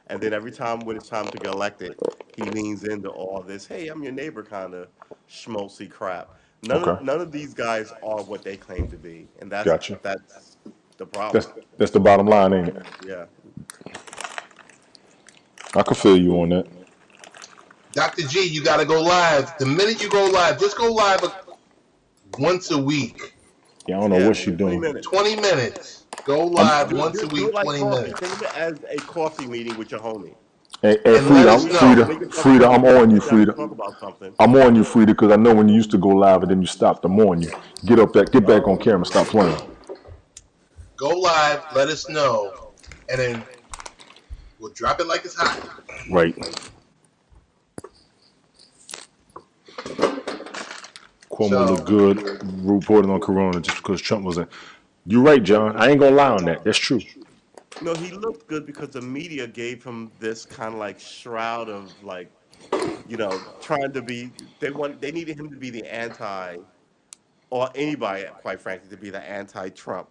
And then every time when it's time to get elected, he leans into all this, "Hey, I'm your neighbor," kind of schmaltzy crap. okay, None of these guys are what they claim to be, and gotcha. that's the That's problem. that's the bottom line, ain't it? Yeah. I can feel you on that. Dr. G, you got to go live. The minute you go live, just go live once a week. Yeah, I don't know Yeah, what she 20 doing. minutes. 20 minutes. Go I'm live once a Do it week, like 20 coffee. Think minutes. of it as a coffee meeting with your homie. hey And So let Frida, us every now and then know. they can Frida, I'm on you, sit down and Frida. talk about something. I'm on you, Frida, because I know when you used to go live and then you stopped. I'm on you. Get back on Oh, camera. Stop playing. Go live, let us know, and then we'll drop it like it's hot. Right. Cuomo looked So, good reporting on Corona just because Trump was in. You're right, John. I ain't gonna lie on that. That's true. no, he looked good because the media gave him this kind of like shroud of trying to be. They needed him to be the anti. or anybody, quite frankly, to be the anti-Trump.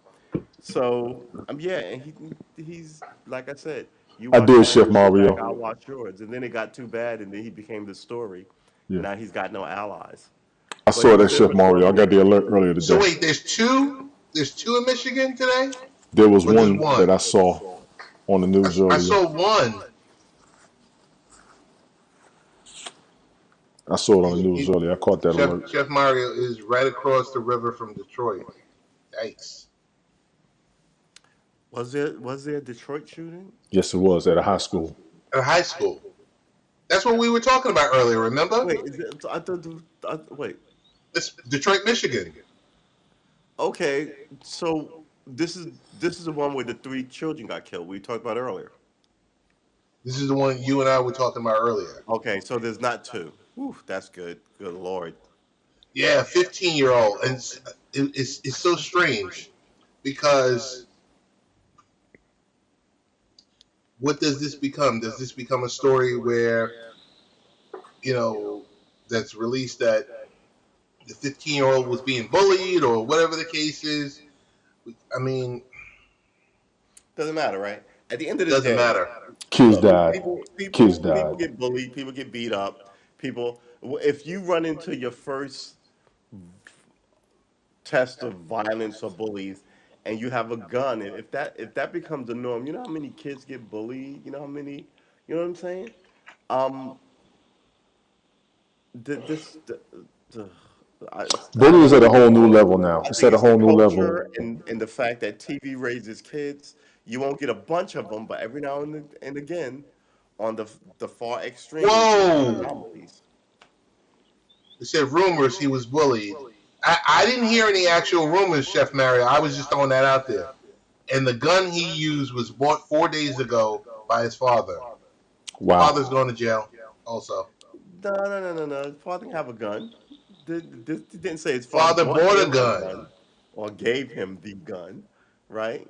So yeah, and he's like I said, you I watch did, my Chef video back, Mario. I'll watch yours, and then it got too bad, and then he became the story, and Yeah, now he's got no allies. I But saw he's that, still Chef Mario. I got responsible. the alert earlier So today. wait, there's two in Michigan today, There was or just one that one? I saw on the news I earlier. saw one. I saw it on the You, news you, earlier. I caught that alert. Chef Mario is right across the river from Detroit. Yikes! Was there a Detroit shooting? Yes, it was at a high school. At a high school. That's what we were talking about earlier. Remember? Wait, is it? Wait. It's Detroit, Michigan. Okay, so this is the one where the three children got killed. We talked about earlier. This is the one you and I were talking about earlier. Okay, so there's not two. Whew, that's good. Good lord. Yeah, 15-year-old, and it's so strange because what does this become? Does this become a story where you know that's released that the 15-year-old was being bullied or whatever the case is? I mean, Doesn't matter, right? At the end of the doesn't day, matter. Kids look, died. people Kids people died. people get bullied, people get beat up. People, if you run into your first test of violence or bullies, and you have a gun, if that becomes the norm, you know how many kids get bullied. You know how many. You know what I'm saying? Um, this. The, I Bullying is think at a it's whole new level now. I It's think at a it's the whole new level. culture and the fact that TV raises kids. You won't get a bunch of them, but every now and again, on the far extremes, you'll get Whoa! anomalies. They said rumors he was bullied. I didn't hear any actual rumors, Chef Mario. I was just throwing that out there. And the gun he used was bought 4 days ago by his father. Father's Wow. going to jail also. No, no, no, no, no. His father didn't have a gun. This didn't say his father Father bought bought a him a gun. gun or gave him the gun, right?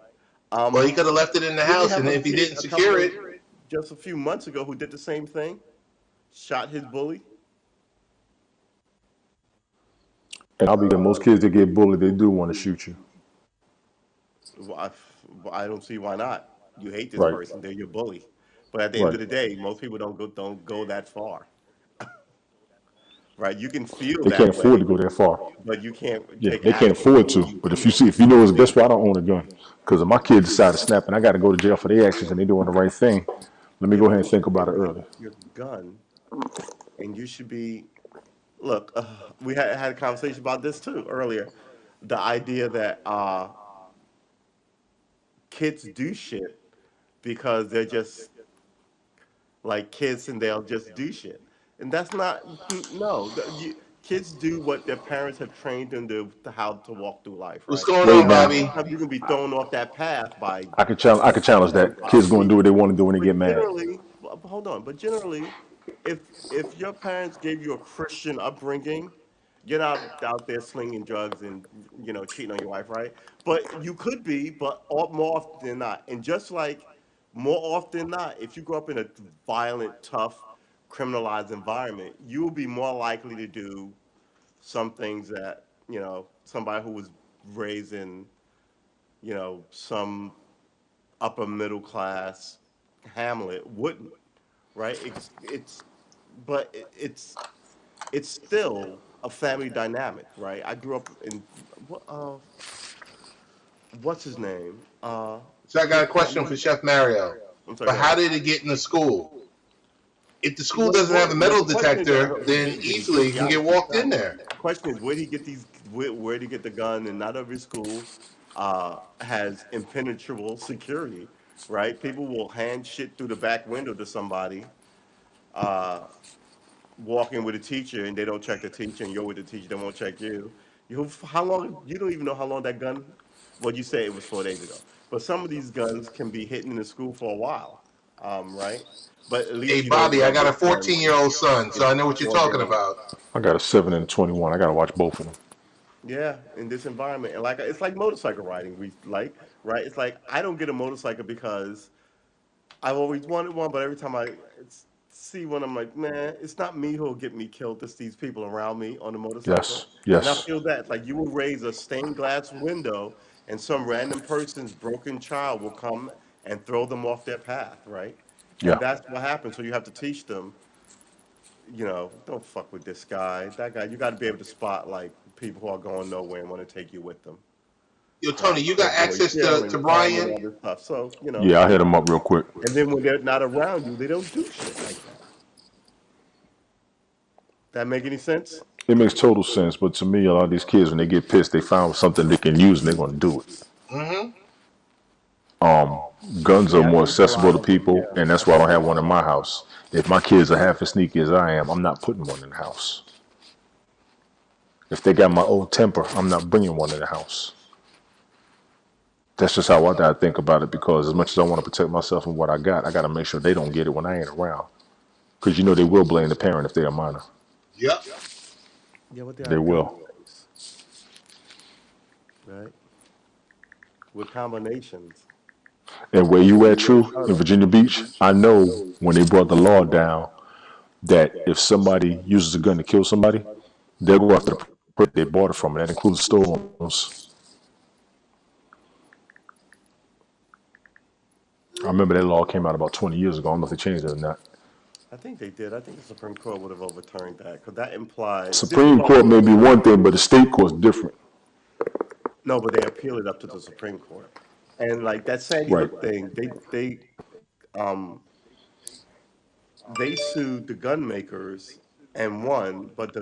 Well, he Um, could have left it in the didn't he house, have and a if he kid didn't secure it, just a few months ago who did the same thing? Shot his bully? And I'll be good. Most kids that get bullied, they do want to shoot you. Well, I don't see why not. You hate this Right. person, they're your bully. But at the end Right. of the day, most people don't go that far, right? You can feel They can't that afford way, to go that far. but you can't Yeah, take they can't action afford when to. you But if you feel see, it. if you know, that's why I don't own a gun. Because if my kids decide to snap and I got to go to jail for their actions and they doing the right thing, let me Yeah, go but ahead and it's think about it early. your gun, and you should be. Look, we had a conversation about this too earlier. The idea that kids do shit because they're just like kids and they'll just do shit. And that's not no. Kids do what their parents have trained them to how to walk through life, what's right? going Wait on, Now, now. Bobby? sometimes you can be thrown off that path by I could challenge that. Kids going to do what they people. want to do when they But get mad. generally, hold on. But generally, if your parents gave you a Christian upbringing, you're not out there slinging drugs and cheating on your wife, right? But you could be, but more often than not. And just like more often than not, if you grow up in a violent, tough, criminalized environment, you will be more likely to do some things that somebody who was raised in some upper middle class Hamlet wouldn't, right? But it's still a family dynamic, right? I grew up in what's his name? So I got a Kid caught question for me. Chef Mario. I'm sorry, But go ahead. how did it get in the school? If the school Well, it doesn't have a was. Now metal the question is, detector, then did he easily get it the? can I'm gonna get keep it walked in simple. there. The question is, where did he get these? Where did he get the gun? And not every school has impenetrable security, right? People will hand shit through the back window to somebody. Uh, Walking with a teacher and they don't check the teacher and you're with the teacher, they won't check you. How long, you don't even know how long that gun, well, you say it was 4 days ago, but some of these guns can be hidden in the school for a while, right? But at Hey, least you know Bobby, I where got a this gun 14-year-old son, so is I know what you're stored talking in. about. I got a 7 and a 21. I got to watch both of them. Yeah, in this environment. And like it's like motorcycle riding, we like, right? It's like I don't get a motorcycle because I've always wanted one, but every time see when I'm like, man, it's not me who'll get me killed. It's these people around me on the motorcycle. Yes, And I yes, feel that like you will raise a stained glass window, and some random person's broken child will come and throw them off their path, right? And yeah. that's what happens. So you have to teach them, don't fuck with this guy, that guy. You got to be able to spot like people who are going nowhere and want to take you with them, Yo, right? Tony, you To got avoid access jail to and time and Brian? all this stuff. So, Yeah, I hit him up real quick. and then when they're not around you, they don't do shit like that. That make any sense? It makes total sense, but to me, a lot of these kids, when they get pissed, they found something they can use and they're going to do it. Mm-hmm. Guns are Yeah, I more think a accessible lot to of them. people, Yeah, and that's I why I think don't a have one lot in of my them. house. If my kids are half as sneaky as I am, I'm not putting one in the house. If they got my old temper, I'm not bringing one in the house. That's just how I think about it because as much as I want to protect myself and what I got to make sure they don't get it when I ain't around. Because you know they will blame the parent if they're a minor. Yep. Yeah, what they They have gun will. shows, right? With combinations. And where you at, Yeah, True, in Virginia Beach, I know when they brought the law down that if somebody uses a gun to kill somebody, they'll go after the person they bought it from. And that includes store owners. I remember that law came out about 20 years ago. I don't know if they changed it or not. I think they did. I think the Supreme Court would have overturned that because that implied this is Supreme what Court may be one thing, but the state court's different. no, but they appealed it up to the Supreme Court, and like that Sandy Right. Hook thing, um they sued the gun makers and won, but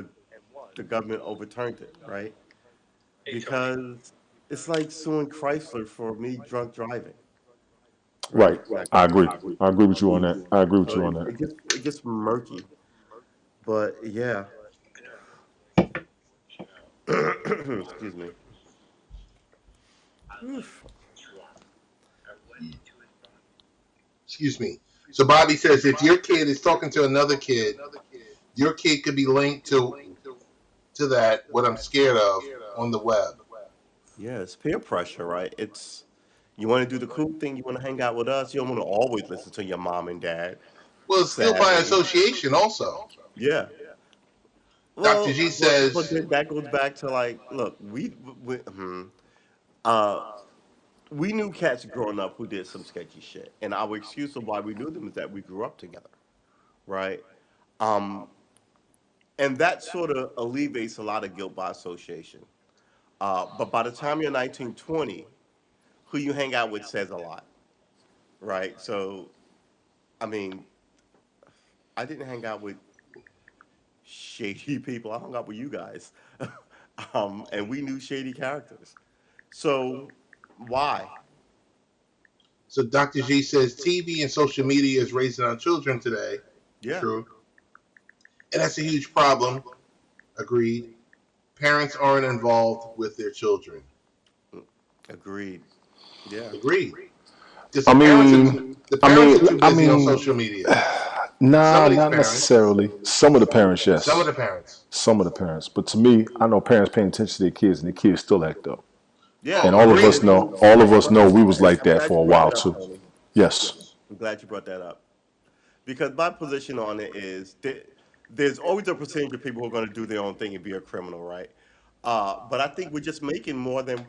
the government overturned it, right? Because it's like suing Chrysler for me drunk driving, Right. right? That I kind of agree. thing. I agree with you on that. I agree with So you on that. it gets murky, but yeah. Excuse me. Oof. Excuse me. So Bobby says if your kid is talking to another kid, your kid could be linked to that what I'm scared of on the web. Yeah, it's peer pressure, right? It's you want to do the cool thing, you want to hang out with us, you don't want to always listen to your mom and dad, Well, it's still by sadly. association also. Yeah. Dr. G But says, then that goes back to like, look, uh, we knew cats growing up who did some sketchy shit, and our excuse of why we knew them is that we grew up together, right? Um, and that sort of alleviates a lot of guilt by association. But by the time you're 19, 20, who you hang out with says a lot, right? So, I mean, I didn't hang out with shady people. I hung out with you guys, and we knew shady characters. So, why? so Dr. G says TV and social media is raising our children today. Yeah, True. And that's a huge problem. Agreed. Parents aren't involved with their children. mm, agreed. Yeah, Agreed. Because I mean, the parents are too I busy on mean, social media. Some nah, of these not parents, necessarily. Some of the parents, some of yes. the parents. Some of the parents. But to me, I know parents paying attention to their kids and their kids still act up. yeah. And Oh, all of And us agreed. know, and all of us but know we was and like I'm that glad for you a brought while that up, too. Tony. Yes. I'm glad you brought that up because my position on it is there's always a percentage of people who are going to do their own thing and be a criminal, right? But I think we're just making more than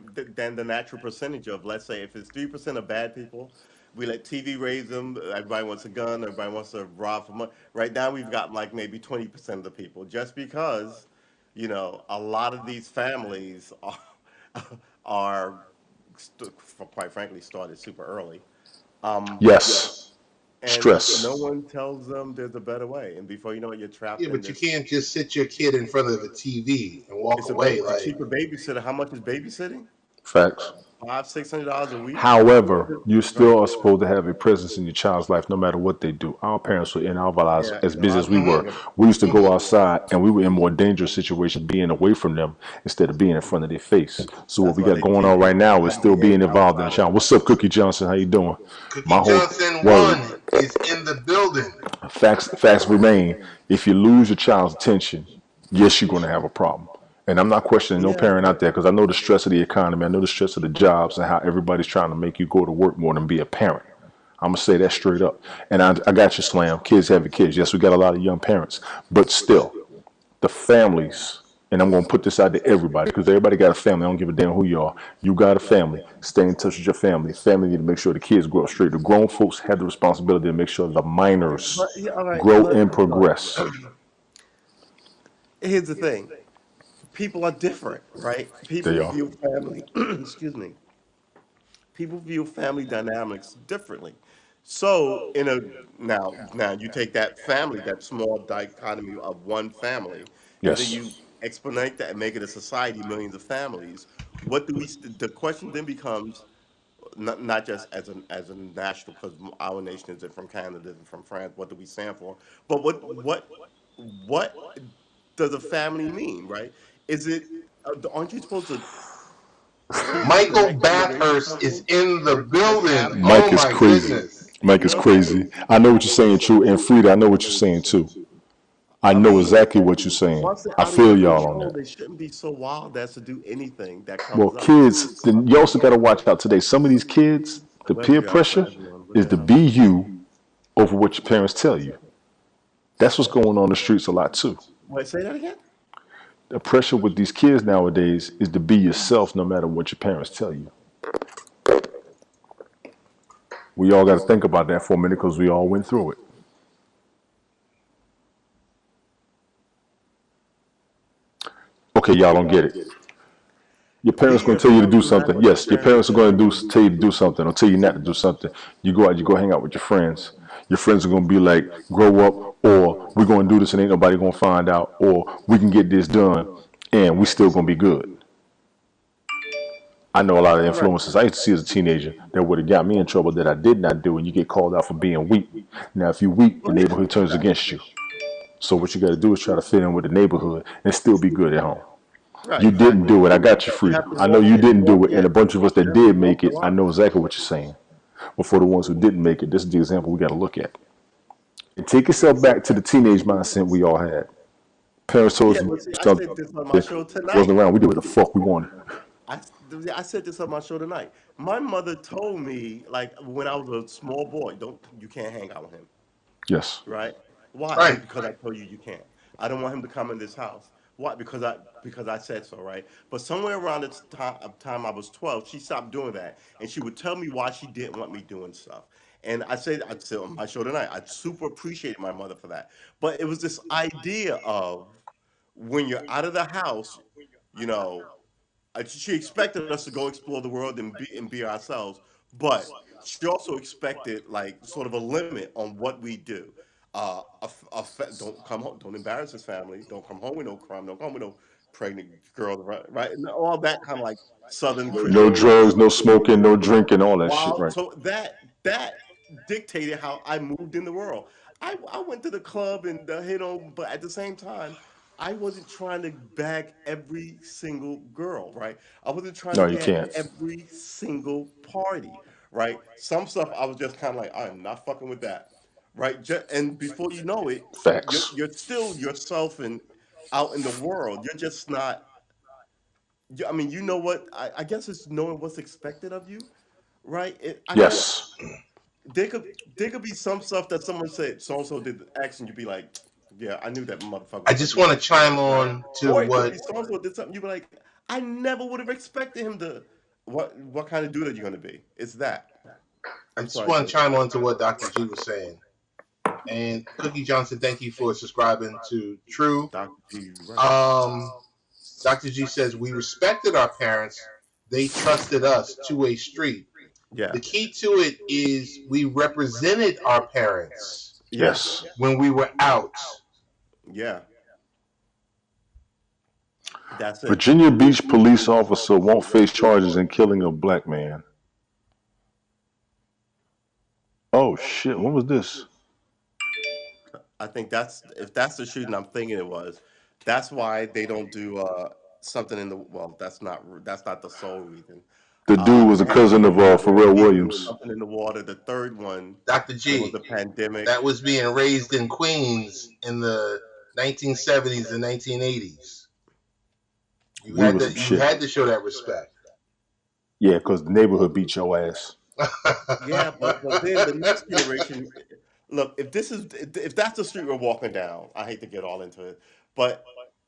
the natural percentage of. Let's say if it's 3% of bad people, we let TV raise them. Everybody wants a gun. Everybody wants to rob for money. Right now, we've got like maybe 20% of the people, just because a lot of these families are quite frankly started super early. Um, Yes. and no Stress. one tells them there's a better way. And before you know it, you're Yeah, trapped in but you this. can't just sit your kid in front of a TV and walk away It's a like, cheaper babysitter. How much is babysitting? Facts. $500-600 a week. However, you Right. still are supposed to have a presence in your child's life no matter what they do. Our parents were in our lives Yeah, as busy I as we agree. were. mm-hmm, We used to go mm-hmm. outside and we were in more dangerous situations being away from them instead of being in front of their face. So what That's we why got they going teach on you right now is how to still being behave involved in the outside of child. that. What's up, Cookie Johnson? How you doing? Cookie My whole Johnson word. 1 is in the building. Facts remain. If you lose your child's attention, yes, you're going to have a problem. And I'm not questioning no Yeah, parent out there because I know the stress of the economy. I know the stress of the jobs and how everybody's trying to make you go to work more than be a parent. I'm gonna say that straight up. And I got you, Slam. Kids having kids. Yes, we got a lot of young parents, but still, the families. And I'm gonna put this out to everybody because everybody got a family. I don't give a damn who you are. You got a family. Stay in touch with your family. Family need to make sure the kids grow up straight. The grown folks have the responsibility to make sure the minors But yeah, all right, grow but and look, progress. here's the thing: people are different, right? They People are. view family. Excuse me. People view family dynamics differently. So in a now you take that family, that small dichotomy of one family, and then Yes. you explanate that and make it a society, millions of families. What do we? The question then becomes not just as a national, because our nation is different from Canada and from France. What do we stand for? But what does a family mean, right? Is it? Aren't you supposed to Michael connect them and raise Bathurst is something in the versus just building. have Oh Mike one? is my crazy. goodness. Mike You is know what I'm crazy. saying? I know what you're saying, true. And Frida, I know what you're saying too. I I know mean, exactly what you're saying. once they're I out of feel your y'all on control, that. they shouldn't be so wild as to do anything that Well, comes up. kids, then you also got to watch out today. Some of these kids, the Let's peer be honest for pressure everyone, but is to yeah. be you over what your parents tell you. That's what's going on in the streets a lot too. Wait, say that again? The pressure with these kids nowadays is to be yourself no matter what your parents tell you. We all got to think about that for a minute because we all went through it. Okay, y'all don't get it. Your Be parents going to tell you to yourself do no matter something. what your Yes, your parents parents are tell going to you. tell you to do something or tell you not to do something. You go out, you go hang out with your friends. Your friends are going to be like, grow up, or we're going to do this and ain't nobody going to find out, or we can get this done and we still going to be good. I know a lot of Right. influences I used to see as a teenager that would have got me in trouble that I did not do, and you get called out for being weak. Now, if you weak, the Well, yeah, neighborhood turns against you. So what you got to do is try to fit in with the neighborhood and still be good at home. right, You didn't exactly. do it. I got you, You Frida. have to I know walk you it, didn't walk do it, and it. a bunch of us You that have to did walk make the it, I know line. exactly what you're saying. But for the ones who didn't make it, this is the example we got to look at. And take yourself back to the teenage mindset we all had. Parents told Yeah, us to do but see, I something, said this on my show wasn't tonight. around. We did what the fuck we wanted. I, I said this on my show tonight. My mother told me, like, when I was a small boy, you can't hang out with him. Yes. Right? Why? Right. Because I told you you can't. I don't want him to come in this house. Why? Because I said so, right? But somewhere around the time I was 12, she stopped doing that, and she would tell me why she didn't want me doing stuff. And I said on my show tonight, I super appreciated my mother for that. But it was this idea of when you're out of the house, you know, she expected us to go explore the world and be ourselves, but she also expected like sort of a limit on what we do. Don't come home, don't embarrass his family, don't come home with no crime, don't come home with no pregnant girl, right? And all that kind of like Southern No Christian stuff. drugs, no smoking, no drinking, all that shit, Wow. right? So that dictated how I moved in the world. I went to the club and hit on, but at the same time, I wasn't trying to bag every single girl, right? I wasn't trying to No, you be at can't. every single party, right? Some stuff I was just kind of like, I'm not fucking with that, right? And before you know it, Facts. you're still yourself and out in the world. You're just not. I mean, you know what? I guess it's knowing what's expected of you, right? I mean, Yes. there could there could be some stuff that someone said so and so did X, and you'd be like, yeah, I knew that motherfucker I was gonna just do want to X, Y, chime Z, right? on to Or it could what be so and so did something you'd be like, I never would have expected him to. What kind of dude are you gonna be? It's that. I I'm just sorry, want to Joe. chime on to what Dr. G was saying. And Cookie Johnson, thank you for subscribing to True. Doctor G, you're right. Um, Dr. G says we respected our parents. They trusted us to a street. Yeah, The key to it is we represented our parents yeah, Yes. when we were out. yeah. That's it. Virginia Beach police officer won't face charges in killing a black man. Oh shit! What was this? I think that's if that's the shooting I'm thinking it was. That's why they don't do something in the well. That's not the sole reason. The dude was a cousin of Pharrell He was Williams. something in the water. The third one, Dr. there was G, a pandemic. that was being raised in Queens in the 1970s and 1980s. We was some You shit. had to show that respect. Yeah, because the neighborhood beat your ass. Yeah, but then the next generation, look, if that's the street we're walking down, I hate to get all into it, but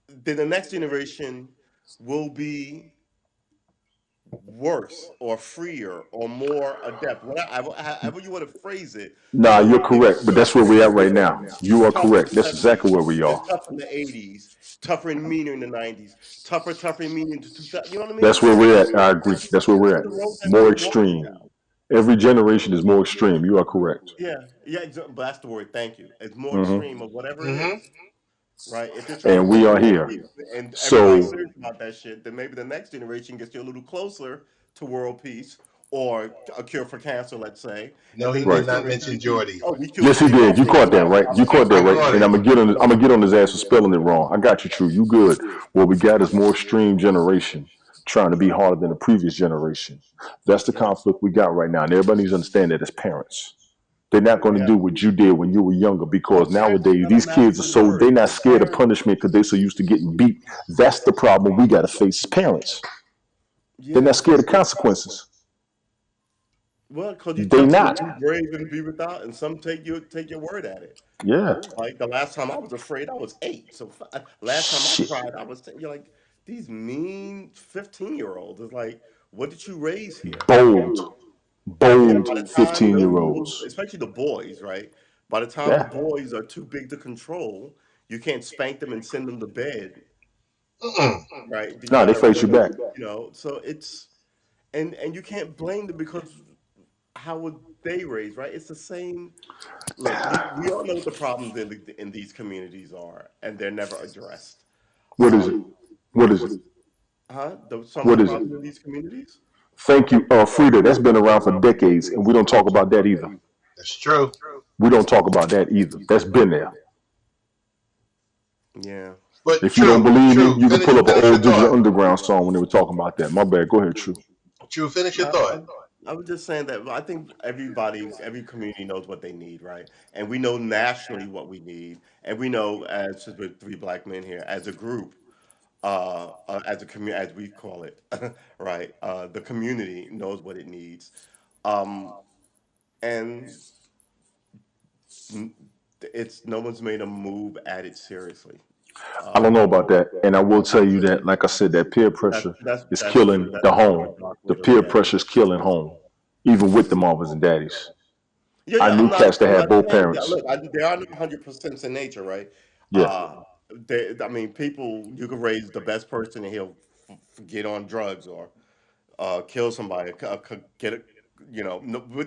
then the next generation will be worse or freer or more adept, whatever, however you want to phrase it. Nah, So you're if correct, but that's where we're at right now. You are tough in correct. the That's exactly 70s, where we then are. tough in the 80s, tougher and meaner in the 90s, tougher and meaner in the 2000s, you know what I mean? That's where we're at. I agree. That's where That's we're what at. the road that More we're walking extreme. down. Every generation is more extreme. You are correct. Yeah, yeah, but that's the word. Thank you. It's more Hmm. extreme of whatever it Hmm. is, right? If they're trying to And we push are world here. peace and everybody's So serious about that shit, then maybe the next generation gets you a little closer to world peace or a cure for cancer, let's say, No, and then he the did right. next not generation mention gets you. Jordy. Oh, Yes, he we did. You crossing caught over. that, right? You caught that, I right? caught And it. I'm gonna get on his ass for spelling it wrong. I got you, true. You good. What we got is more extreme generation trying to be harder than the previous generation. That's the Yeah, conflict we got right now. And everybody needs to understand that as parents. They're not going to yeah. do what you did when you were younger Well, because parents is nowadays not a these kids are magical so they're word. not scared of Parents, punishment because they're so used to getting beat. That's the problem we got to face as parents. They're yeah. not scared of consequences. Well, because you They tell some to not. be brave and be without, and some take your word at it. Yeah. Like the last time I was afraid, I was 8. So last time I Shit. cried, I was 10. You're like these mean 15-year-olds. It's like, what did you raise here? Bold. Yeah, Bold by the time 15 those year little, olds. especially the boys, right? By the time the Yeah. boys are too big to control, you can't spank them and send them to bed, Mm-mm. right? You No, they gotta face you raise, back. so it's and you can't blame them because how would they raise, right? It's the same. Look, we all know what the problems in these communities are, and they're never addressed. What is it? What is it? Some of the What is it? problems in these communities. Thank you. Frida, that's been around for decades, and we don't talk about that either. That's true. We don't talk about that either. That's been there. Yeah. But If you don't true, believe me, true. you can pull up an Finish your old Digital thought. Underground song when they were talking about that. My bad. Go ahead, True. True, finish your I, thought. I, I was just saying that I think every community knows what they need, right? And we know nationally what we need, and we know as just with three black men here, as a group, as a community, as we call it, right? The community knows what it needs, um, and n- it's no one's made a move at it seriously. I don't Um, know about that. And I will tell you that, like I said, that peer that's pressure that's is that's true. killing That's the how the home. block The was peer looked at. pressure is killing home, even with the mamas and daddies. Yeah, I yeah. knew cats that I'm had not both saying that. parents. Look, there are no 100% in nature, right? Yeah. Uh, I mean, people you could raise the best person and he'll get on drugs or kill somebody, get it, no,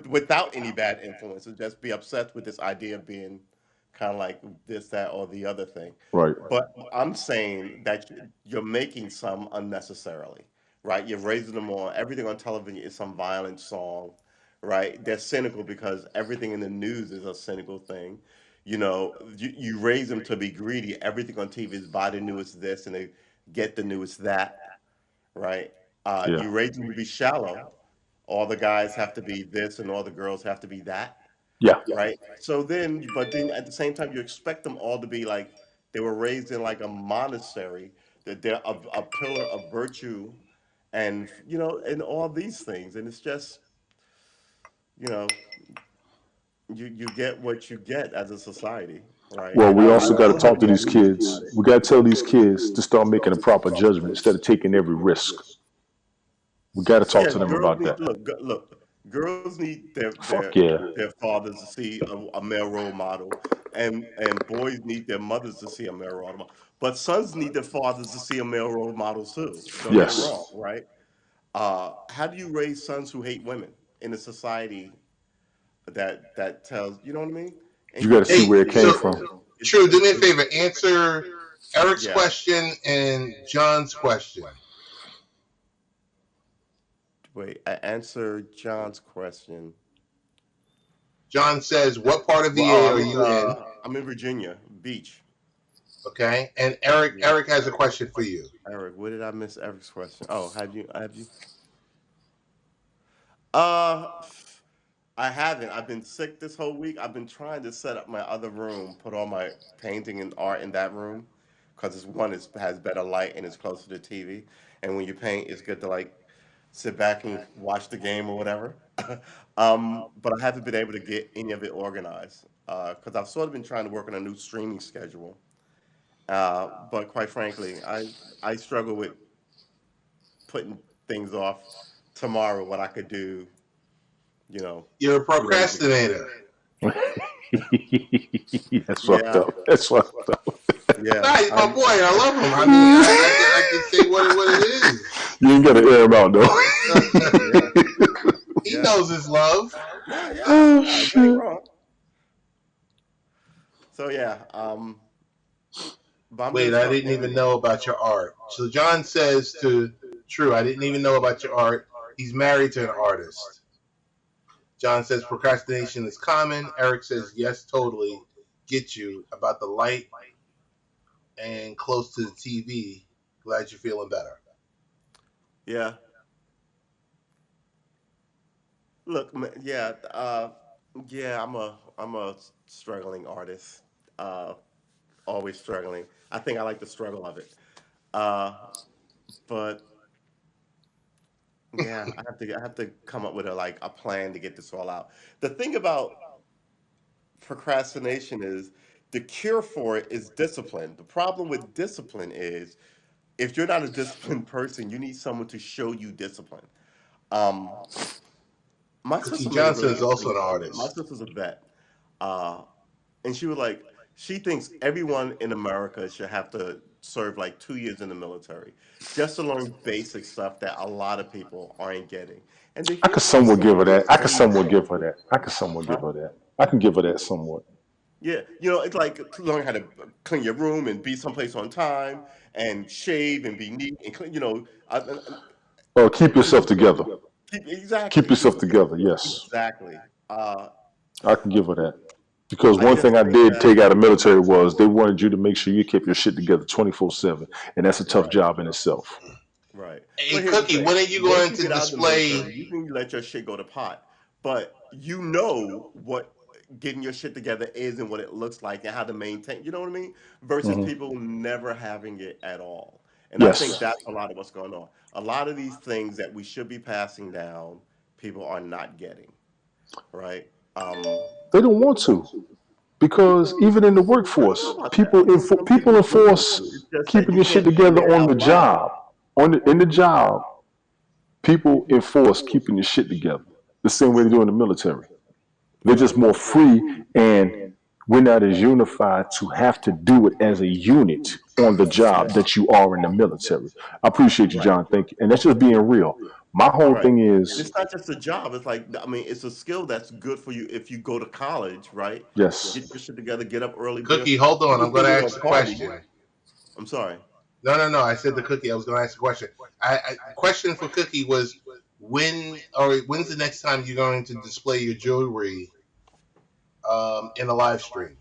without any bad influences, just be obsessed with this idea of being kind of like this, that, or the other thing. Right. But I'm saying that you're making some unnecessarily, right? You're raising them on everything on television is some violent song, right? They're cynical because everything in the news is a cynical thing. You raise them to be greedy. Everything on TV is buy the newest this and they get the newest that, right? Yeah. You raise them to be shallow. All the guys have to be this, and all the girls have to be that, Yeah. right? So then, but then at the same time, you expect them all to be like they were raised in like a monastery, that they're a pillar of virtue, and and all these things, and it's just you know, you get what you get as a society, right? Well, And we I also got to don't have talk to any these illusions about kids. it. We got to tell these kids to start making a proper judgment instead of taking every risk. We got to talk Yeah, to them girls about need that. look. Girls need Fuck yeah. their fathers to see a male role model, and boys need their mothers to see a male role model. But sons need their fathers to see a male role model too. Don't get it Yes. wrong, right? How do you raise sons who hate women in a society that tells you know what I mean? And You got you to see Hey, can't where it see came so it. from. true. Do me a It's favor. Answer Eric's yeah. question and John's question. Wait, I answered John's question. John says, "What part of Well, oh, VA are you in?" I'm in Virginia Beach. Okay, and Eric Yeah. Eric has a question for you. Eric, where did I miss Eric's question? Oh, had you? Have you? Uh, I haven't. I've been sick this whole week. I've been trying to set up my other room, put all my painting and art in that room, because it's one is has better light and it's closer to TV. And when you paint, it's good to like. sit back and watch the game or whatever. But I haven't been able to get any of it organized because I've sort of been trying to work on a new streaming schedule. But quite frankly, I struggle with putting things off tomorrow. What I could do, you know, You're a 2 days ago. procrastinator. That's fucked Yeah, up. That's fucked up. yeah. Nah, he's my boy. I love him. I mean, I can say what it is. You ain't gotta air him out though. Yeah, He yeah. knows his love. No, yeah. Oh You ain't shit. wrong. So yeah, but I'm gonna Wait, I start didn't even painting. know about your art. So John says to True, I didn't even know about your art. He's married to an artist. John says procrastination is common. Eric says yes, totally. Get you about the light and close to the TV. Glad you're feeling better. Yeah. Look, yeah, yeah. I'm a struggling artist. Uh, Always struggling. I think I like the struggle of it. Uh, but yeah, I have to come up with a plan to get this all out. The thing about procrastination is the cure for it is discipline. The problem with discipline is if you're not a disciplined person, you need someone to show you discipline. Um, my Cookie sister made a Johnson really is good also point an the other day. My artist. sister's a vet, uh, and she was like, she thinks everyone in America should have to serve like 2 years in the military just to learn basic stuff that a lot of people aren't getting. And to I hear could my somewhat give sister her that. I could explain somewhat that, give her that. I could somewhat give huh? her that. I can give her that somewhat. Yeah, it's like to learn how to clean your room and be someplace on time and shave and be neat and clean. Or keep And yourself together. Keep exactly, yourself together. Yes, exactly. I can give her that. Because I one just thing I think did that take out of military was they wanted you to make sure you kept your shit together 24/7, and that's a tough right. job in itself. Right. Hey, But here's the Cookie, thing. when are you Once going you to get out of the display? military, you can let your shit go to pot. But you know what getting your shit together is and what it looks like and how to maintain, you know what I mean? Versus Hmm. people never having it at all. And I think Yes, that's a lot of what's going on. A lot of these things that we should be passing down, people are not getting, right? they don't want to. Because even in the I don't know workforce, about that. I think some people people do want enforce to. It's just that keeping you your shit can't say together it on the out loud. job. In the job, people enforce keeping your shit together the same way they do in the military. They're just Right. more free, and we're not as unified to have to do it as a unit on the job Yeah. that you are in the military. I appreciate you, Right. John. Thank you. And that's just being real. My whole Right. thing And is it's not just a job. It's like, I mean, it's a skill that's good for you if you go to college, right? yes. Get your shit together, get up early, Cookie, hold you on. can I'm going still to go to ask a the party. question. I'm sorry. No. I said the Cookie. I was going to ask the question. The question for Cookie was when's the next time you're going to display your jewelry in a live stream?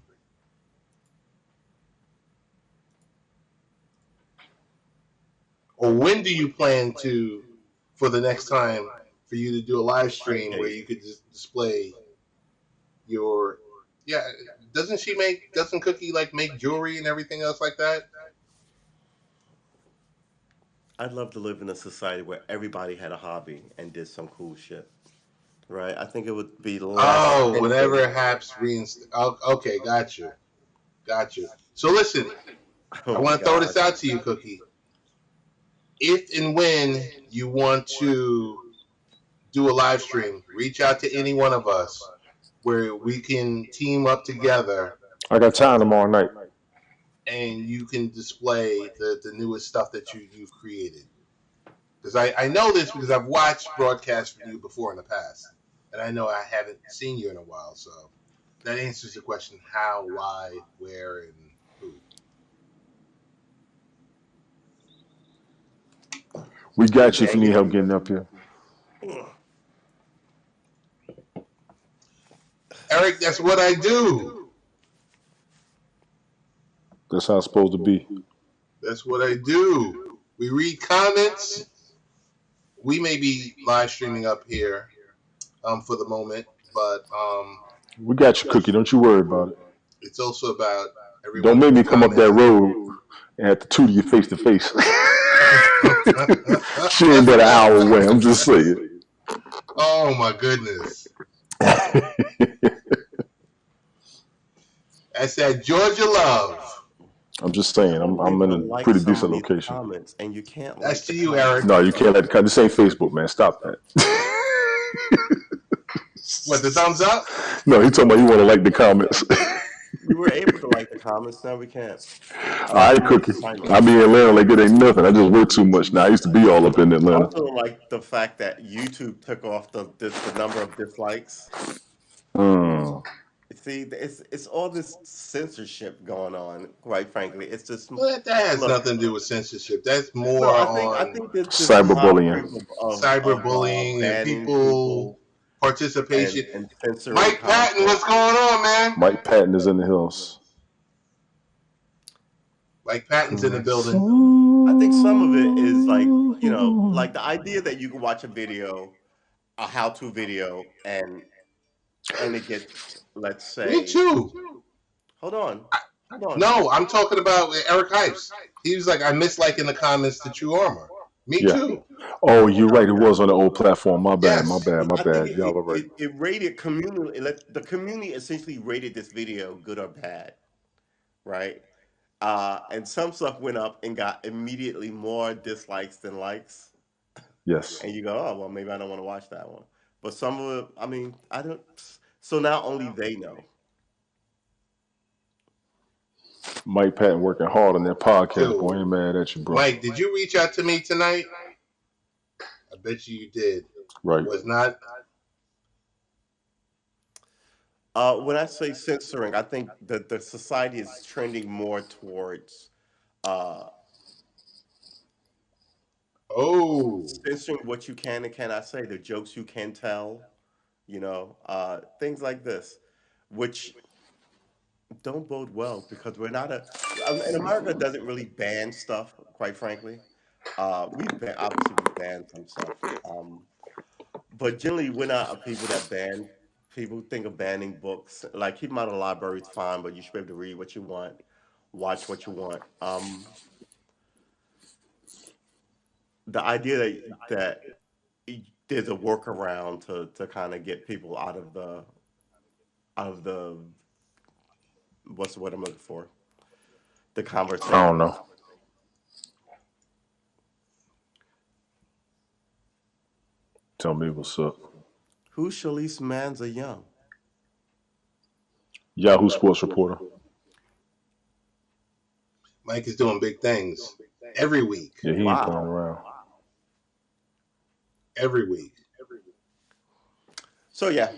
Or when do you plan to, for the next time, for you to do a live stream where Case. you could just display your, yeah, doesn't Cookie like make jewelry and everything else like that? I'd love to live in a society where everybody had a hobby and did some cool shit, right? I think it would be less Oh, whenever hindered. it happens, oh, okay, got you. So listen, Oh I my want to throw this God. out to you, Cookie. If and when you want to do a live stream, reach out to any one of us where we can team up together I got time tomorrow night. and you can display the newest stuff that you've created. Because I know this because I've watched broadcasts from you before in the past, and I know I haven't seen you in a while. So that answers the question: how, why, where, and who. We got you if you Dang need it. help getting up here. Eric, that's what I do. That's how it's supposed to be. That's what I do. We read comments. We may be live streaming up here for the moment, but We got you, Cookie. Don't you worry about it. it's also about Don't everyone make who's me come up that commenting. road and have to tutor you face to face. She ain't but an hour away. I'm just saying. Oh my goodness. That's that Georgia love. I'm just I saying. want I'm people in to a like pretty some of decent these location. comments, and you can't That's like the to you, comments. Eric. No, you can't let the. This ain't Facebook, man. Stop that. What, the thumbs up? No, he talking about you want to like the comments. We were able to like the comments, now we can't. I All like right, the new Cookie. I assignments. be in Atlanta like it ain't nothing. I just work too much now. I used to be all up in I Atlanta. also don't like the fact that YouTube took off the number of dislikes. Mm. See, it's all this censorship going on. Quite frankly, it's just Well, that has look. nothing to do with censorship. That's more No, I on think that there's a mild Cyberbullying. creep of cyberbullying and banning people people participation. and censoring Mike Patton, content. what's going on, man? Mike Patton is in the hills. Mike Patton's in the building. I think some of it is like, like the idea that you can watch a video, a how-to video, and it gets, let's Me say, too. hold on, hold on. No, I'm talking about Eric Hypes. He was like, I miss liking the comments to True Armor. Me Yeah. too. Oh, you're right. It was on the old platform. My bad. My Yes. bad. But My I think bad. Y'all are right. it rated community. The community essentially rated this video good or bad, right? And some stuff went up and got immediately more dislikes than likes. Yes. And you go, oh well, maybe I don't want to watch that one. But some of it, I mean, I don't. So now only they know. Mike Patton working hard on that podcast. Boy, I Dude. ain't mad at you, bro. Mike, did you reach out to me tonight? I bet you did. Right. Was not. When I say censoring, I think that the society is trending more towards uh, Oh. censoring what you can and cannot say, the jokes you can tell, things like this, which don't bode well because we're not and America doesn't really ban stuff, quite frankly. Obviously we ban some stuff, but generally we're not a people that ban. People think of banning books, like keep them out of the library is fine, but you should be able to read what you want, watch what you want. The idea that there's a workaround to kind of get people out of the what's the word I'm looking for? The I don't conversation. know. Tell me what's up. Who's Shalice Manza Young? Yahoo Sports Reporter. Mike is doing big things every week. Yeah, he ain't playing Wow. around. Every week. So yeah,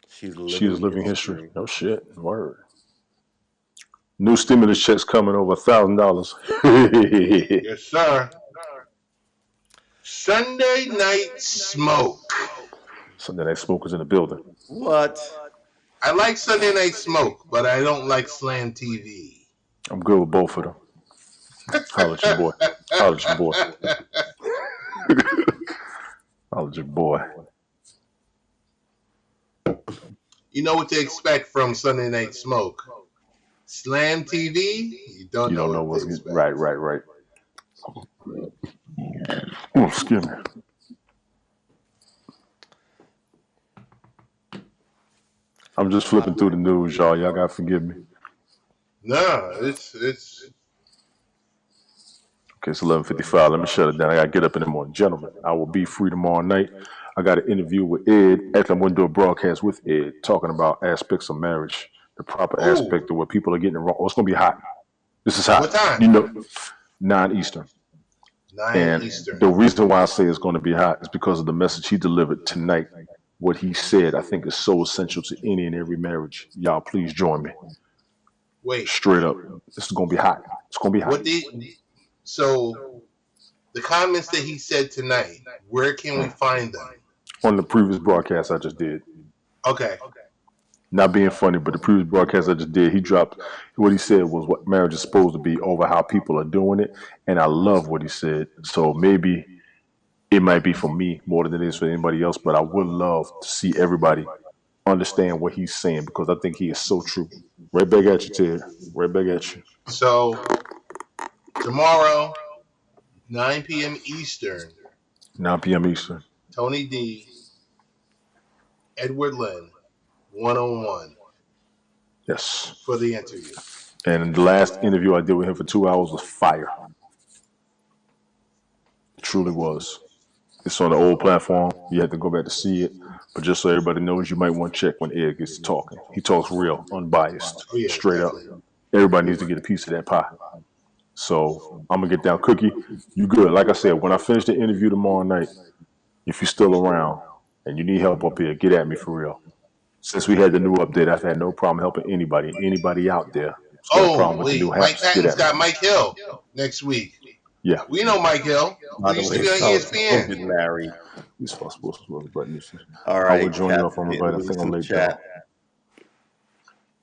she's She is living living history. history. No shit. Word. New stimulus checks coming over $1,000. Yes, sir. Sunday night smoke. Sunday Night Smoke is in the building. What? I like Sunday night smoke, but I don't like Slam TV. I'm good with both of them. Holla at your boy. Holla at your boy. Holla at your boy. You know what to expect from Sunday night smoke. Slam TV, you don't You know don't know what to what's expect. right. Oh, excuse me. I'm just flipping through the news, y'all. Y'all gotta forgive me. No, it's Okay, it's 11:55. Let me shut it down. I gotta get up in the morning, gentlemen. I will be free tomorrow night. I got an interview with Ed. Actually, I'm going to do a broadcast with Ed, talking about aspects of marriage, the proper ooh. aspect of where people are getting it wrong. Oh, it's going to be hot. This is hot. What time? You know, 9 Eastern. 9 And Eastern. the reason why I say it's going to be hot is because of the message he delivered tonight. What he said, I think, is so essential to any and every marriage. Y'all, please join me. Wait, Straight up. This is going to be hot. It's going to be hot. so the comments that he said tonight, where can we find them? On the previous broadcast I just did. Okay. Not being funny, but the previous broadcast I just did, he dropped what he said was what marriage is supposed to be over how people are doing it. And I love what he said. So maybe it might be for me more than it is for anybody else, but I would love to see everybody understand what he's saying because I think he is so true. Right back at you, Ted. Right back at you. So tomorrow, 9 p.m. Eastern, 9 p.m. Eastern. Tony D, Edward Lynn, 1-on-1 Yes. for the interview. And the last interview I did with him for 2 hours was fire. It truly was. It's on the old platform. You have to go back to see it. But just so everybody knows, you might want to check when Ed gets to talking. He talks real, unbiased, Oh yeah, straight up. definitely. Everybody needs to get a piece of that pie. So I'm gonna get down, Cookie. You good? Like I said, when I finish the interview tomorrow night, if you're still around and you need help up here, get at me for real. Since we had the new update, I've had no problem helping anybody. Anybody out there who's got a problem Oh with the new wait, Mike apps, get Patton's at me. got Mike Hill next week. Yeah. We know Mike Hill, By who the used to way, be on don't ESPN. get married. He's possible. Button. All I will right, join you off Captain on my getting bite. I loose think I'm in the late though. chat.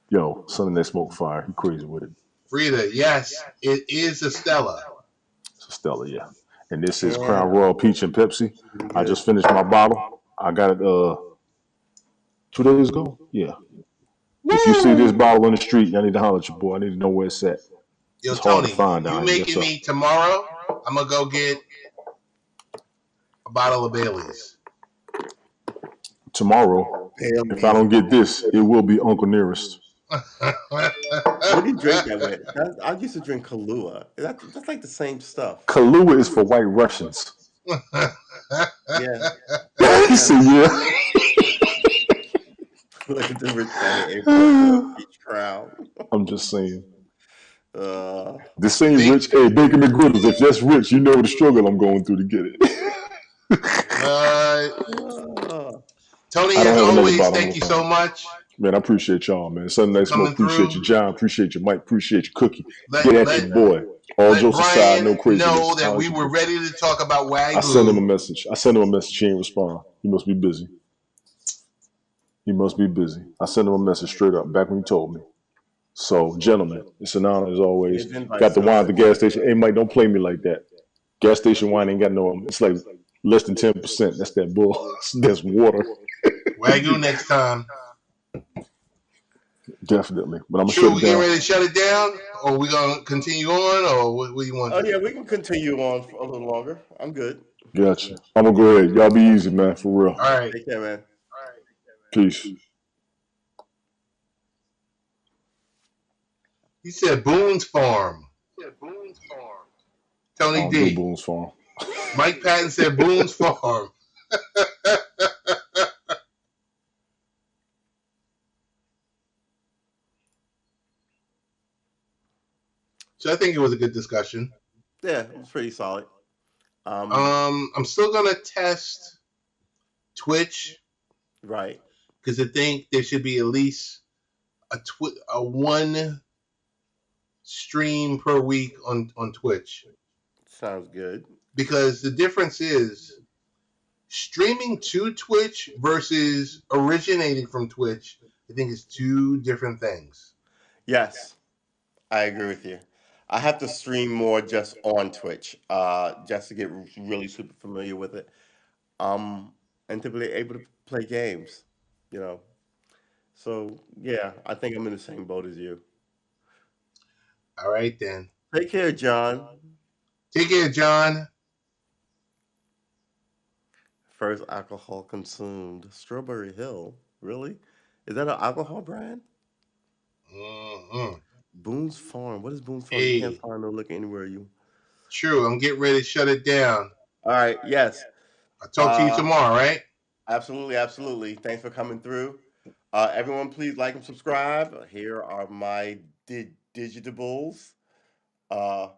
Yo, something that smoke fire. He crazy with it. Frida, yes, it is a Stella. It's a Stella, yeah. And this is Yeah, Crown Royal Peach and Pepsi. pretty I good. just finished my bottle. I got it 2 days ago. Yeah. If you see this Woo! bottle on the street, I need to holler at your boy. I need to know where it's at. Yo, It's hard to Tony, find you down here. Yes, making sir. me tomorrow? I'm gonna go get a bottle of Bailey's. Tomorrow, if I Bailey's. don't get this, it will be Uncle Nearest. What do you drink that with? I used to drink Kahlua. That's like the same stuff. Kahlua is for white Russians. Yeah. He Yeah. said, yeah. Look at the rich guy importing more peach crown. I'm just saying. Uh, This same Think, rich, hey, Bacon McGriddles, if that's rich, you know the struggle I'm going through to get it. uh, uh, Tony, I don't as have another always, bottle. I'm thank gonna you find so it. much Man, I appreciate y'all, man. Sunday for Night Smoke, coming appreciate through. you. John, appreciate you. Mike, appreciate you. Cookie, Let get at let your boy. All let jokes aside, Brian no know craziness. that Holla we at your were boy. ready to talk about I sent him a Wagyu. message. I sent him a message. He ain't respond. He must be busy. He must be busy. I sent him a message straight up back when he told me. So, gentlemen, it's an honor as always. his invite's Got the still wine at the sitting gas there. station. Hey, Mike, don't play me like that. Gas station wine ain't got no. It's like less than 10%. That's that bull. That's water. Wagyu next time. Definitely. But I'm gonna True, shut we it getting down. ready to shut it down, or we gonna continue on, or what do you want Oh to yeah, do? we can continue on for a little longer. I'm good. Gotcha. I'm gonna go ahead. Y'all be easy, man. For real. All right. Take care, man. Peace. He said Boone's Farm. I Tony don't do D. Boone's Farm. Mike Patton said Boone's Farm. So I think it was a good discussion. Yeah, it was pretty solid. I'm still gonna test Twitch Right. because I think there should be at least a one stream per week on Twitch, Sounds good. because the difference is streaming to Twitch versus originating from Twitch. I think is two different things. Yes, I agree with you. I have to stream more just on Twitch, just to get really super familiar with it. And to be able to play games, you know. So yeah, I think I'm in the same boat as you. All right then. Take care, John. Take care, John. First alcohol consumed, Strawberry Hill. Really? Is that an alcohol brand? Mm-hmm. Boone's Farm. What is Boone's Farm? You can't Hey, find no liquor anywhere. You. true. I'm getting ready to shut it down. All right. Yes. I'll talk to you Uh, tomorrow, right? absolutely, absolutely. Thanks for coming through. Everyone, please like and subscribe. Here are my digitables. Uh,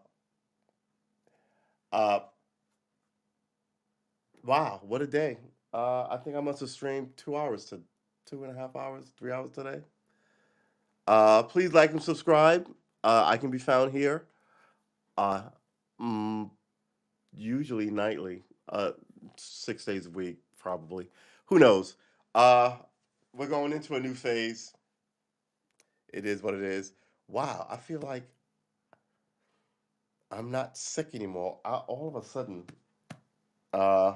uh, wow, what a day. I think I must have streamed 2 hours to 2.5 hours, 3 hours today. Please like and subscribe. I can be found here. Uh, mm, usually nightly. 6 days a week, probably. Who knows? Uh, we're going into a new phase. It is what it is. Wow, I feel like I'm not sick anymore. All of a sudden, uh,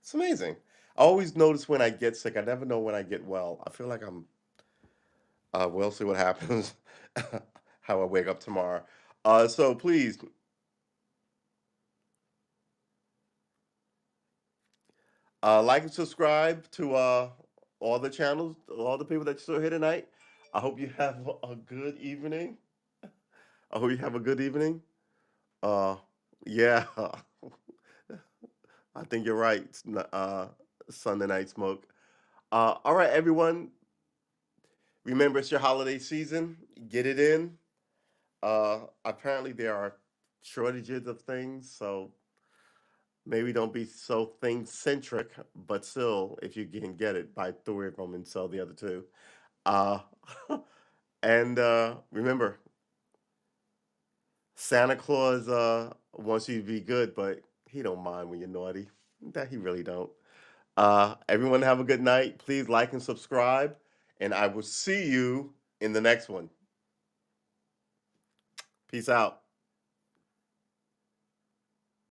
it's amazing. I always notice when I get sick. I never know when I get well. I feel like I'm. We'll see what happens. How I wake up tomorrow. So please, like and subscribe to all the channels, all the people that you saw here tonight. I hope you have a good evening. I hope you have a good evening. Uh, yeah, I think you're right. Sunday night smoke. All right, everyone. Remember, it's your holiday season. Get it in. Apparently, there are shortages of things, so maybe don't be so thing centric. But still, if you can get it, buy three of them and sell the other two. Uh, and remember, Santa Claus wants you to be good, but he don't mind when you're naughty. That he really don't. Everyone have a good night. Please like and subscribe, and I will see you in the next one. Peace out.